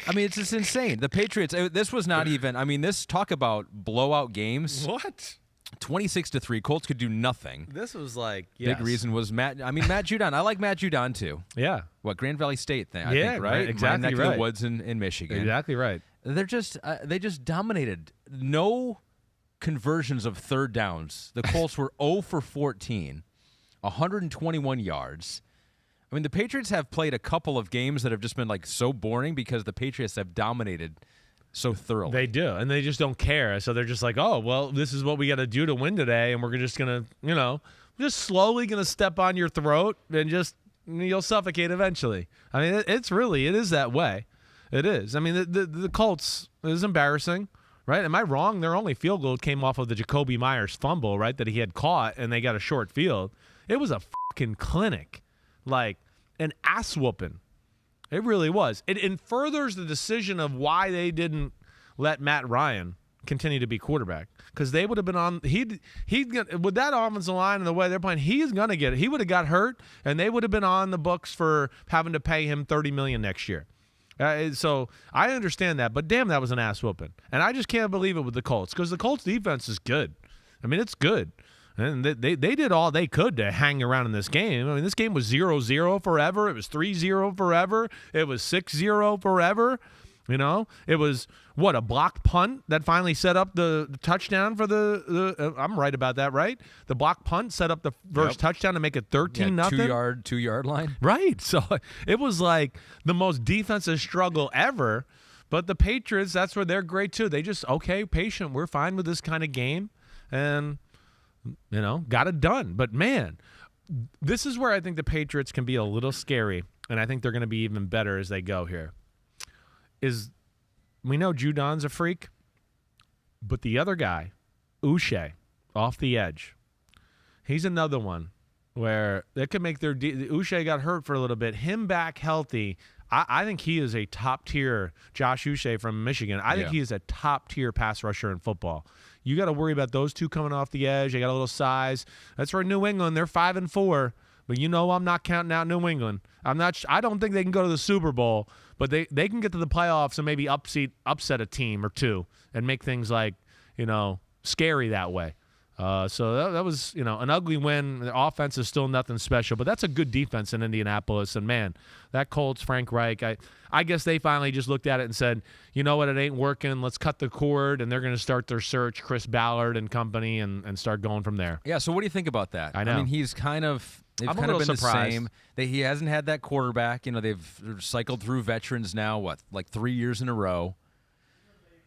I mean, it's just insane. The Patriots, this was not even, I mean, this talk about blowout games. What? 26-3. Colts could do nothing. This was like, Big reason was Matt Judon. I like Matt Judon too. Yeah. What, Grand Valley State thing, I Yeah, think, right? exactly My neck right. of the woods in Michigan. Exactly right. They're just they just dominated. No conversions of third downs. The Colts were 0 for 14, 121 yards. I mean, the Patriots have played a couple of games that have just been like so boring because the Patriots have dominated so thoroughly. They do, and they just don't care. So they're just like, oh, well, this is what we got to do to win today, and we're just going to, just slowly going to step on your throat and just you'll suffocate eventually. I mean, it is that way. It is. I mean, the Colts, it is embarrassing, right? Am I wrong? Their only field goal came off of the Jacoby Myers fumble, right, that he had caught, and they got a short field. It was a fucking clinic, like an ass whooping. It really was. It furthers the decision of why they didn't let Matt Ryan continue to be quarterback, because they would have been on. He'd with that offensive line and the way they're playing, he's gonna get it. He would have got hurt, and they would have been on the books for having to pay him $30 million next year. So I understand that, but damn, that was an ass whooping, and I just can't believe it with the Colts, because the Colts defense is good. I mean, it's good. And they did all they could to hang around in this game. I mean, this game was 0-0 forever. It was 3-0 forever. It was 6-0 forever. It was, a blocked punt that finally set up the touchdown for the I'm right about that, right? The blocked punt set up the first touchdown to make it 13-0. 2-yard line. Right. So it was like the most defensive struggle ever. But the Patriots, that's where they're great too. They just, patient. We're fine with this kind of game. And got it done. But, man, this is where I think the Patriots can be a little scary, and I think they're going to be even better as they go here. We know Judon's a freak, but the other guy, Uche, off the edge, he's another one where they could make Uche got hurt for a little bit. Him back healthy, I think he is a top-tier Josh Uche from Michigan. I think he is a top-tier pass rusher in football. You got to worry about those two coming off the edge. They got a little size. That's where New England, they're 5-4. But I'm not counting out New England. I don't think they can go to the Super Bowl, but they can get to the playoffs and maybe upset a team or two and make things like, scary that way. So that was, an ugly win. The offense is still nothing special, but that's a good defense in Indianapolis. And, man, that Colts, Frank Reich, I guess they finally just looked at it and said, you know what, it ain't working. Let's cut the cord, and they're going to start their search, Chris Ballard and company, and start going from there. Yeah, so what do you think about that? I know. I mean, they've kind of been surprised. the same. He hasn't had that quarterback. They've cycled through veterans now, like 3 years in a row.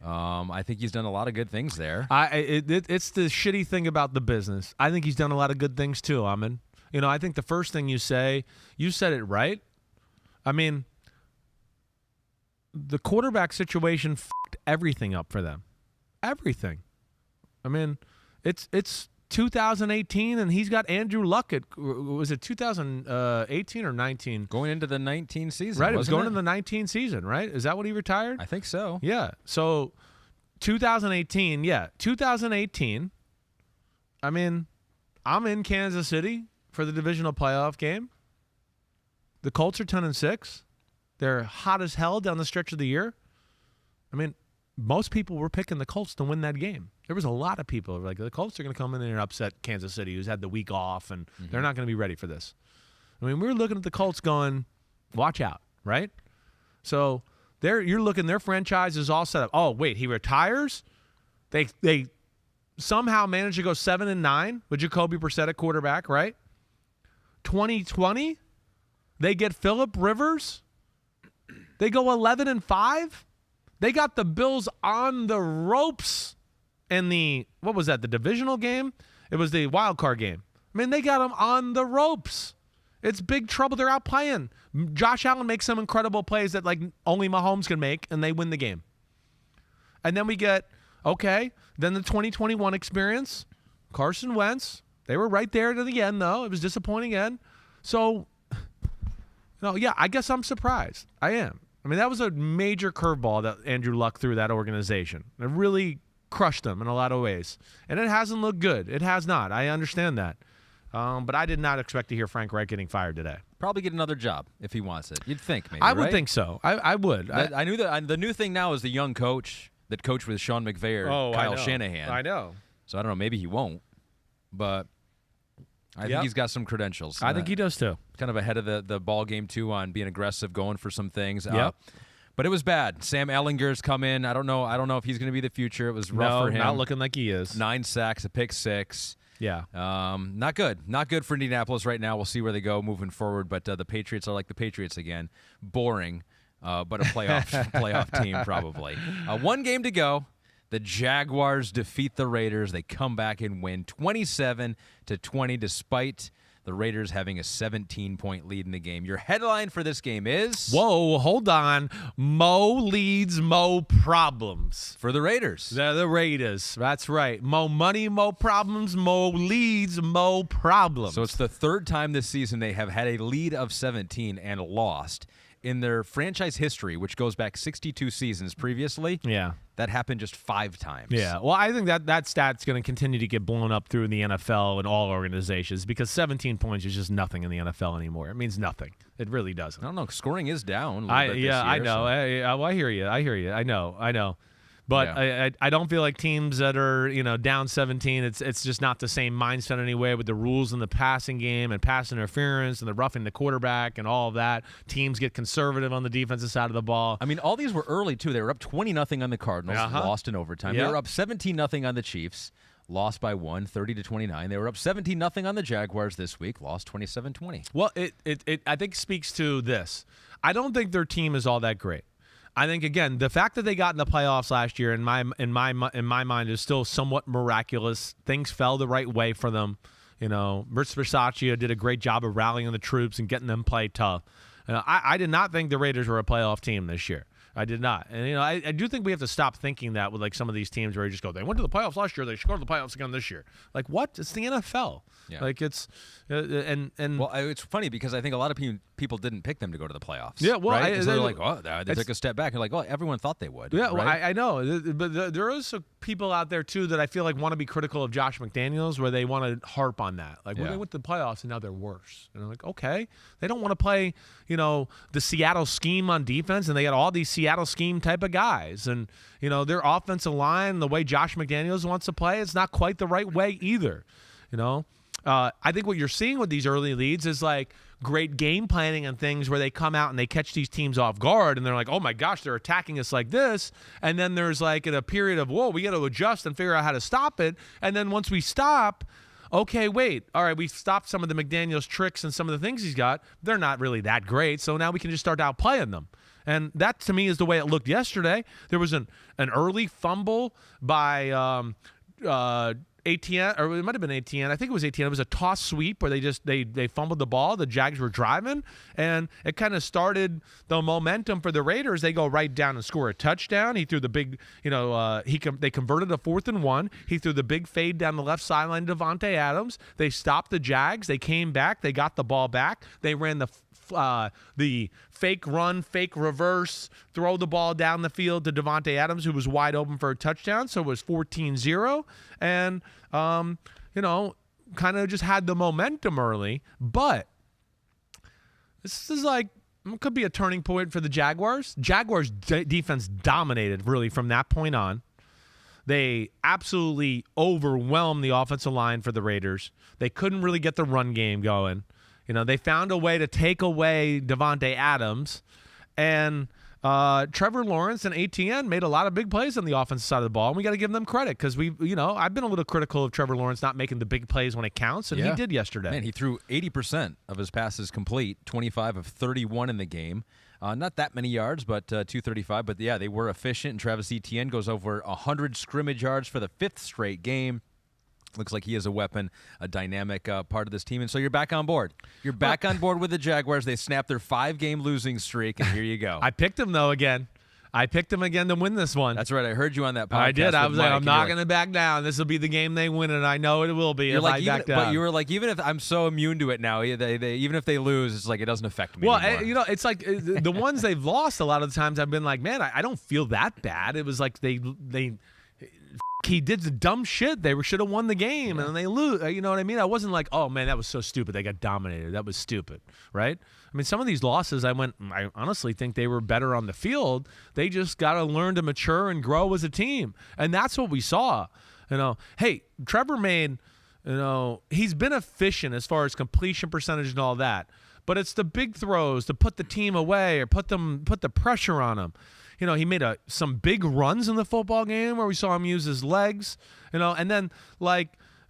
I think he's done a lot of good things there. It's the shitty thing about the business. I think he's done a lot of good things too, Ahmed. I think the first thing you said it right. I mean, the quarterback situation fucked everything up for them. Everything. I mean, it's 2018, and he's got Andrew Luck was it 2018 or 19? Going into the 19 season, right? It was going into the 19 season, right? Is that when he retired? I think so. Yeah. So 2018, yeah. 2018, I mean, I'm in Kansas City for the divisional playoff game. The Colts are 10-6. They're hot as hell down the stretch of the year. I mean, most people were picking the Colts to win that game. There was a lot of people who were like, the Colts are going to come in there and upset Kansas City, who's had the week off, and they're not going to be ready for this. I mean, we were looking at the Colts going, watch out, right? So you're looking, their franchise is all set up. Oh, wait, he retires? They somehow managed to go 7-9 with Jacoby Brissett at quarterback, right? 2020, they get Phillip Rivers. They go 11-5. They got the Bills on the ropes in the divisional game? It was the wild card game. I mean, they got them on the ropes. It's big trouble. They're out playing. Josh Allen makes some incredible plays that like only Mahomes can make, and they win the game. And then we get, then the 2021 experience, Carson Wentz. They were right there to the end, though. It was disappointing end. So, I guess I'm surprised. I am. I mean, that was a major curveball that Andrew Luck threw that organization. It really crushed them in a lot of ways. And it hasn't looked good. It has not. I understand that. But I did not expect to hear Frank Reich getting fired today. Probably get another job if he wants it. You'd think, maybe, I would right? think so. I would. I knew that the new thing now is the young coach that coached with Sean McVay or Kyle Shanahan. I know. So I don't know. Maybe he won't. But I think he's got some credentials. I think he does, too. Kind of ahead of the ball game, too, on being aggressive, going for some things. Yep. But it was bad. Sam Ehlinger's come in. I don't know if he's going to be the future. It was rough for him. Not looking like he is. 9 sacks, a pick 6. Yeah. Not good. Not good for Indianapolis right now. We'll see where they go moving forward. But the Patriots are like the Patriots again. Boring, but a playoff team probably. 1 game to go. The Jaguars defeat the Raiders. They come back and win 27-20 despite the Raiders having a 17-point lead in the game. Your headline for this game is... Whoa, hold on. Mo leads, Mo problems. For the Raiders. They're the Raiders. That's right. Mo money, Mo problems. Mo leads, Mo problems. So it's the 3rd time this season they have had a lead of 17 and lost. In their franchise history, which goes back 62 seasons previously, that happened just 5 times. Yeah, well, I think that stat's going to continue to get blown up through the NFL and all organizations because 17 points is just nothing in the NFL anymore. It means nothing. It really doesn't. I don't know. Scoring is down a little bit this year. I know. So. I hear you. I know. But I don't feel like teams that are down 17. It's just not the same mindset anyway with the rules in the passing game and pass interference and the roughing the quarterback and all of that. Teams get conservative on the defensive side of the ball. I mean, all these were early too. They were up 20-0 on the Cardinals, lost in overtime. Yep. They were up 17-0 on the Chiefs, lost by 1, 30-29. They were up 17-0 on the Jaguars this week, lost 27-20. Well, it I think speaks to this. I don't think their team is all that great. I think again the fact that they got in the playoffs last year in my mind is still somewhat miraculous. Things fell the right way for them. Rich Bisaccia did a great job of rallying the troops and getting them play tough. I did not think the Raiders were a playoff team this year. I did not. And, I do think we have to stop thinking that with, like, some of these teams where you just go, they went to the playoffs last year, they should go to the playoffs again this year. Like, what? It's the NFL. Yeah. Like, it's and well, it's funny because I think a lot of people didn't pick them to go to the playoffs. Yeah, well, right? They're like, oh, they took a step back. You're like, oh, everyone thought they would. Yeah, well, right? I know. But there are also people out there, too, that I feel like want to be critical of Josh McDaniels where they want to harp on that. Like, well, they went to the playoffs and now they're worse. And I'm like, okay. They don't want to play, the Seattle scheme on defense, and they got all these Seattle scheme type of guys. And, their offensive line, the way Josh McDaniels wants to play, it's not quite the right way either. I think what you're seeing with these early leads is like great game planning and things where they come out and they catch these teams off guard and they're like, oh my gosh, they're attacking us like this. And then there's like a period of, whoa, we got to adjust and figure out how to stop it. And then once we stop, okay, wait, all right, we've stopped some of the McDaniels tricks and some of the things he's got. They're not really that great. So now we can just start outplaying them. And that, to me, is the way it looked yesterday. There was an early fumble by Etienne, or it might have been Etienne. I think it was Etienne. It was a toss sweep where they fumbled the ball. The Jags were driving, and it kind of started the momentum for the Raiders. They go right down and score a touchdown. He threw the big, they converted a 4th and 1. He threw the big fade down the left sideline to Davante Adams. They stopped the Jags. They came back. They got the ball back. They ran the fake run, fake reverse, throw the ball down the field to Davante Adams, who was wide open for a touchdown. So it was 14-0. And, kind of just had the momentum early. But this is like, it could be a turning point for the Jaguars. Jaguars defense dominated really from that point on. They absolutely overwhelmed the offensive line for the Raiders. They couldn't really get the run game going. They found a way to take away Davante Adams, and Trevor Lawrence and Etienne made a lot of big plays on the offensive side of the ball, and we got to give them credit because I've been a little critical of Trevor Lawrence not making the big plays when it counts, and he did yesterday. Man, he threw 80% of his passes complete, 25 of 31 in the game. Not that many yards, but 235. But, yeah, they were efficient, and Travis Etienne goes over 100 scrimmage yards for the 5th straight game. Looks like he is a weapon, a dynamic part of this team. And so you're back on board. You're back on board with the Jaguars. They snapped their 5-game losing streak, and here you go. I picked him, though, again. I picked him again to win this one. That's right. I heard you on that podcast. I did. I was like, I'm not going to to back down. This will be the game they win, and I know it will be if I back down. But you were like, even if I'm so immune to it now, even if they lose, it's like it doesn't affect me anymore. You know, it's like the ones they've lost a lot of the times I've been like, man, I don't feel that bad. It was like he did the dumb shit. They should have won the game, and then they lose. You know what I mean? I wasn't like, oh, man, that was so stupid. They got dominated. That was stupid, right? I mean, some of these losses, I honestly think they were better on the field. They just got to learn to mature and grow as a team, and that's what we saw. You know, hey, Trevor made, he's been efficient as far as completion percentage and all that, but it's the big throws to put the team away or put the pressure on them. You know, he made some big runs in the football game where we saw him use his legs, and then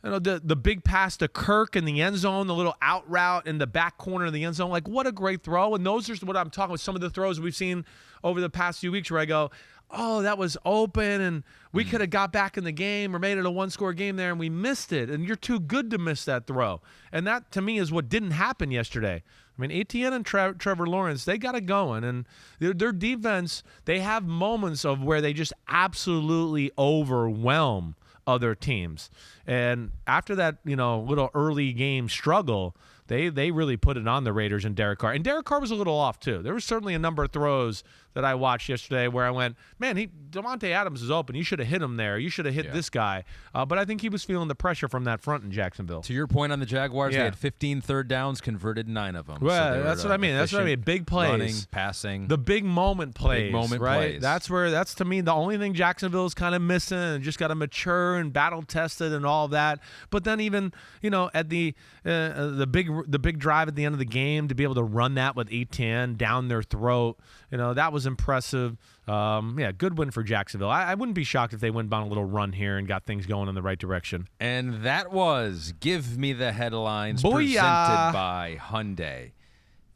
the big pass to Kirk in the end zone, the little out route in the back corner of the end zone. Like, what a great throw. And those are what I'm talking about, some of the throws we've seen over the past few weeks where I go, oh, that was open and we could have got back in the game or made it a one-score game there and we missed it. And you're too good to miss that throw. And that, to me, is what didn't happen yesterday. I mean, Etienne and Trevor Lawrence, they got it going. And their defense, they have moments of where they just absolutely overwhelm other teams. And after that, little early game struggle, they really put it on the Raiders and Derek Carr. And Derek Carr was a little off, too. There was certainly a number of throws that I watched yesterday where I went, man, Devontae Adams is open. You should have hit him there. You should have hit this guy. But I think he was feeling the pressure from that front in Jacksonville. To your point on the Jaguars, they had 15 third downs, converted 9 of them. Well, so that's what I mean. That's what I mean. Big plays. Running, passing. The big moment plays. Big moment right? plays. That's to me the only thing Jacksonville is kind of missing and just got to mature and battle tested and all that. But then even, at the big drive at the end of the game to be able to run that with Etienne down their throat, that was impressive. Good win for Jacksonville. I wouldn't be shocked if they went on a little run here and got things going in the right direction. And that was Give Me the Headlines, Booyah! Presented by Hyundai.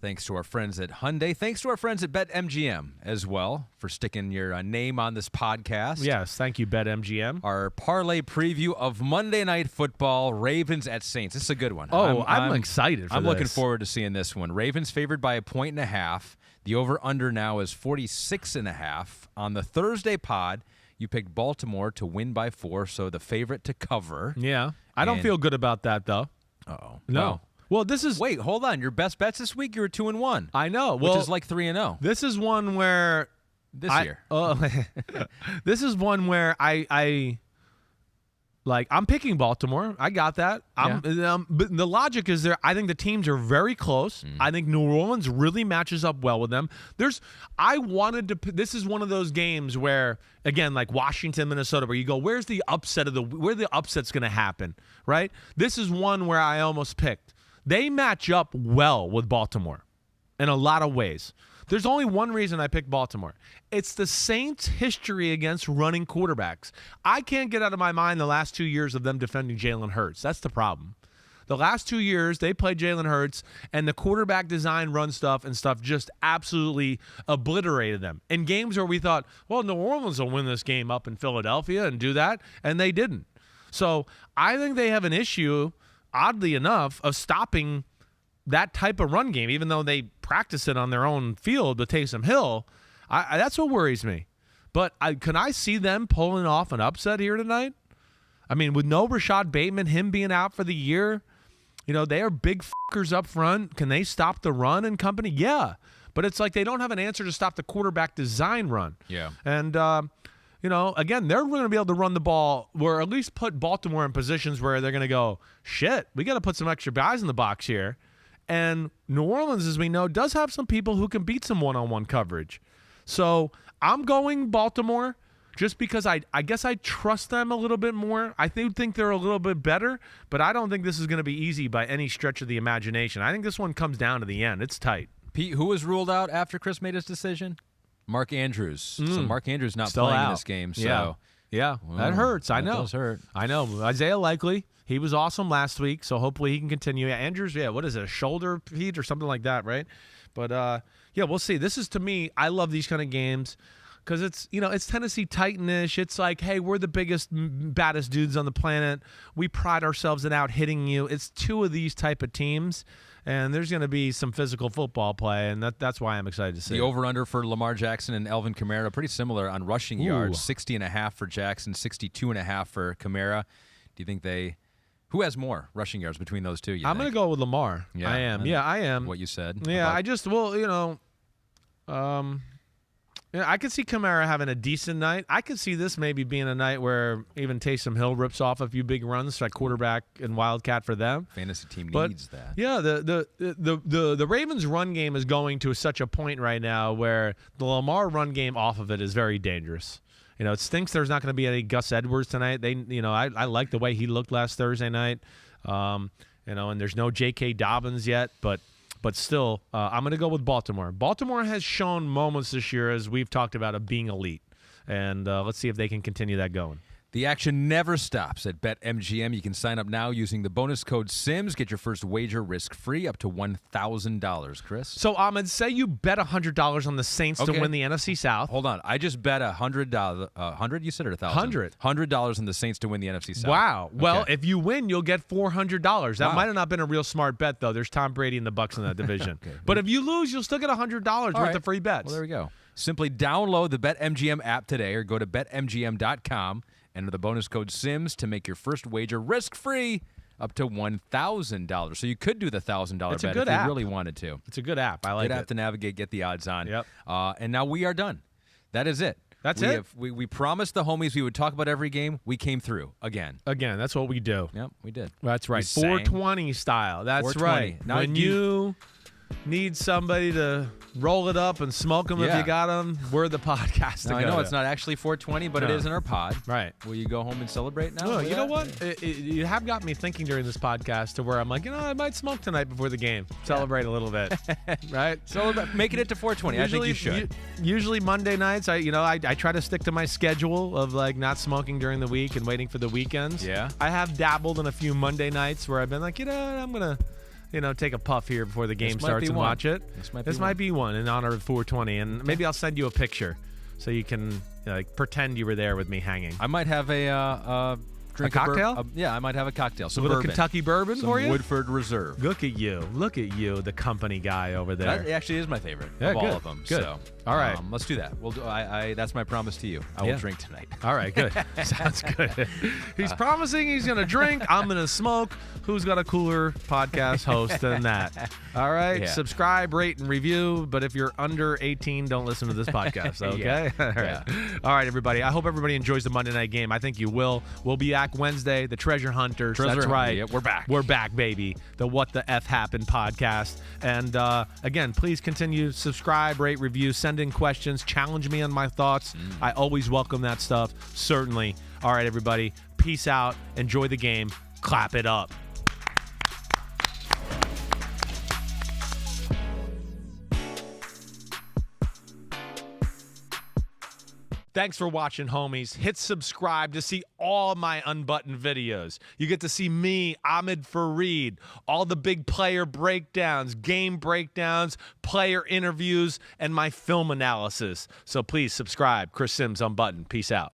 Thanks to our friends at Hyundai. Thanks to our friends at BetMGM as well for sticking your name on this podcast. Yes, thank you, BetMGM. Our parlay preview of Monday Night Football, Ravens at Saints. This is a good one. Oh, I'm excited for this. I'm looking forward to seeing this one. Ravens favored by 1.5. The over-under now is 46.5. On the Thursday pod, you picked Baltimore to win by 4, so the favorite to cover. Yeah. I don't feel good about that, though. Uh-oh. No. Well, this is... Wait, hold on. Your best bets this week, you were 2-1. I know. Which is like 3-0. This is one where... This year. This is one where I'm picking Baltimore. I got that. But the logic is there. I think the teams are very close. I think New Orleans really matches up well with them. This is one of those games where, again, like Washington, Minnesota, where you go, where the upset's going to happen, right? This is one where I almost picked. They match up well with Baltimore in a lot of ways. There's only one reason I picked Baltimore. It's the Saints' history against running quarterbacks. I can't get out of my mind the last 2 years of them defending Jalen Hurts. That's the problem. The last 2 years, they played Jalen Hurts, and the quarterback design run stuff just absolutely obliterated them. In games where we thought, well, New Orleans will win this game up in Philadelphia and do that, and they didn't. So I think they have an issue, oddly enough, of stopping that type of run game, even though they practice it on their own field with Taysom Hill. That's what worries me. But can I see them pulling off an upset here tonight? I mean, with no Rashad Bateman, him being out for the year, they are big fuckers up front. Can they stop the run and company? Yeah. But it's like they don't have an answer to stop the quarterback design run. Yeah. And, again, they're going to be able to run the ball or at least put Baltimore in positions where they're going to go, shit, we got to put some extra guys in the box here. And New Orleans, as we know, does have some people who can beat some one-on-one coverage. So I'm going Baltimore just because I guess I trust them a little bit more. I think they're a little bit better, but I don't think this is going to be easy by any stretch of the imagination. I think this one comes down to the end. It's tight. Pete, who was ruled out after Chris made his decision? Mark Andrews. So Mark Andrews not Still playing out. In this game. So. Yeah. That hurts. I know. That does hurt. I know. Isaiah Likely. He was awesome last week, so hopefully he can continue. Yeah, Andrews, what is it, a shoulder, Pete, or something like that, right? But, we'll see. This is, to me, I love these kind of games. because it's Tennessee Titanish. It's like, hey, we're the biggest, baddest dudes on the planet. We pride ourselves in out hitting you. It's two of these type of teams, and there's going to be some physical football play, and that's why I'm excited to see the over-under for Lamar Jackson and Alvin Kamara pretty similar on rushing yards, 60.5 for Jackson, 62.5 for Kamara. Do you think who has more rushing yards between those two? I'm going to go with Lamar. Yeah, I am. Yeah, I am. What you said. Yeah, I could see Kamara having a decent night. I could see this maybe being a night where even Taysom Hill rips off a few big runs, like quarterback and Wildcat for them. Fantasy team needs that. Yeah, the Ravens' run game is going to such a point right now where the Lamar run game off of it is very dangerous. It stinks there's not going to be any Gus Edwards tonight. I like the way he looked last Thursday night. And there's no J.K. Dobbins yet, but still, I'm going to go with Baltimore. Baltimore has shown moments this year, as we've talked about, of being elite. And let's see if they can continue that going. The action never stops at BetMGM. You can sign up now using the bonus code SIMS. Get your first wager risk-free up to $1,000, Chris. So, Ahmed, say you bet $100 on the Saints to win the NFC South. Hold on. I just bet $100. 100 you said, or 1,000? $100 on the Saints to win the NFC South. Wow. Well, if you win, you'll get $400. That might have not been a real smart bet, though. There's Tom Brady and the Bucs in that division. But if you lose, you'll still get $100 worth of free bets. Well, there we go. Simply download the BetMGM app today or go to BetMGM.com. Enter the bonus code SIMS to make your first wager risk-free up to $1,000. So you could do the $1,000 bet if you really wanted to. It's a good app. I like it. Good app to navigate, get the odds on. Yep. And now we are done. That is it. That's it? We promised the homies we would talk about every game. We came through again. Again, that's what we do. Yep, we did. That's right. 420 style. That's 420. Right. Now when you need somebody to roll it up and smoke them if you got them, we're the podcast. Now, I know it's not actually 420, but it is in our pod. Right. Will you go home and celebrate now? Well, you know what? You have got me thinking during this podcast to where I'm like, I might smoke tonight before the game. Celebrate a little bit. Right? Celebrate. Making it to 420. I think you should. Usually Monday nights, I try to stick to my schedule of like not smoking during the week and waiting for the weekends. Yeah. I have dabbled in a few Monday nights where I've been like, I'm going to take a puff here before the game starts and watch it. This might be one in honor of 420, and maybe I'll send you a picture so you can pretend you were there with me hanging. I might have a drink. A cocktail? I might have a cocktail. Some a little bourbon. Kentucky bourbon for you? Woodford Reserve. Look at you, the company guy over there. That actually is my favorite of all of them. Good. So, all right, let's do that. We'll do. That's my promise to you. I will drink tonight. All right, good. Sounds good. He's promising he's going to drink. I'm going to smoke. Who's got a cooler podcast host than that? All right, subscribe, rate, and review. But if you're under 18, don't listen to this podcast. Okay. All right. All right, everybody. I hope everybody enjoys the Monday night game. I think you will. We'll be back Wednesday. The Treasure Hunters. That's right. Yep, we're back. We're back, baby. The What the F Happened podcast. And again, please continue subscribe, rate, review, send in questions, challenge me on my thoughts. I always welcome that stuff. Certainly. All right, everybody. Peace out. Enjoy the game. Clap it up. Thanks for watching, homies. Hit subscribe to see all my unbuttoned videos. You get to see me, Ahmed Fareed, all the big player breakdowns, game breakdowns, player interviews, and my film analysis. So please subscribe. Chris Simms Unbuttoned. Peace out.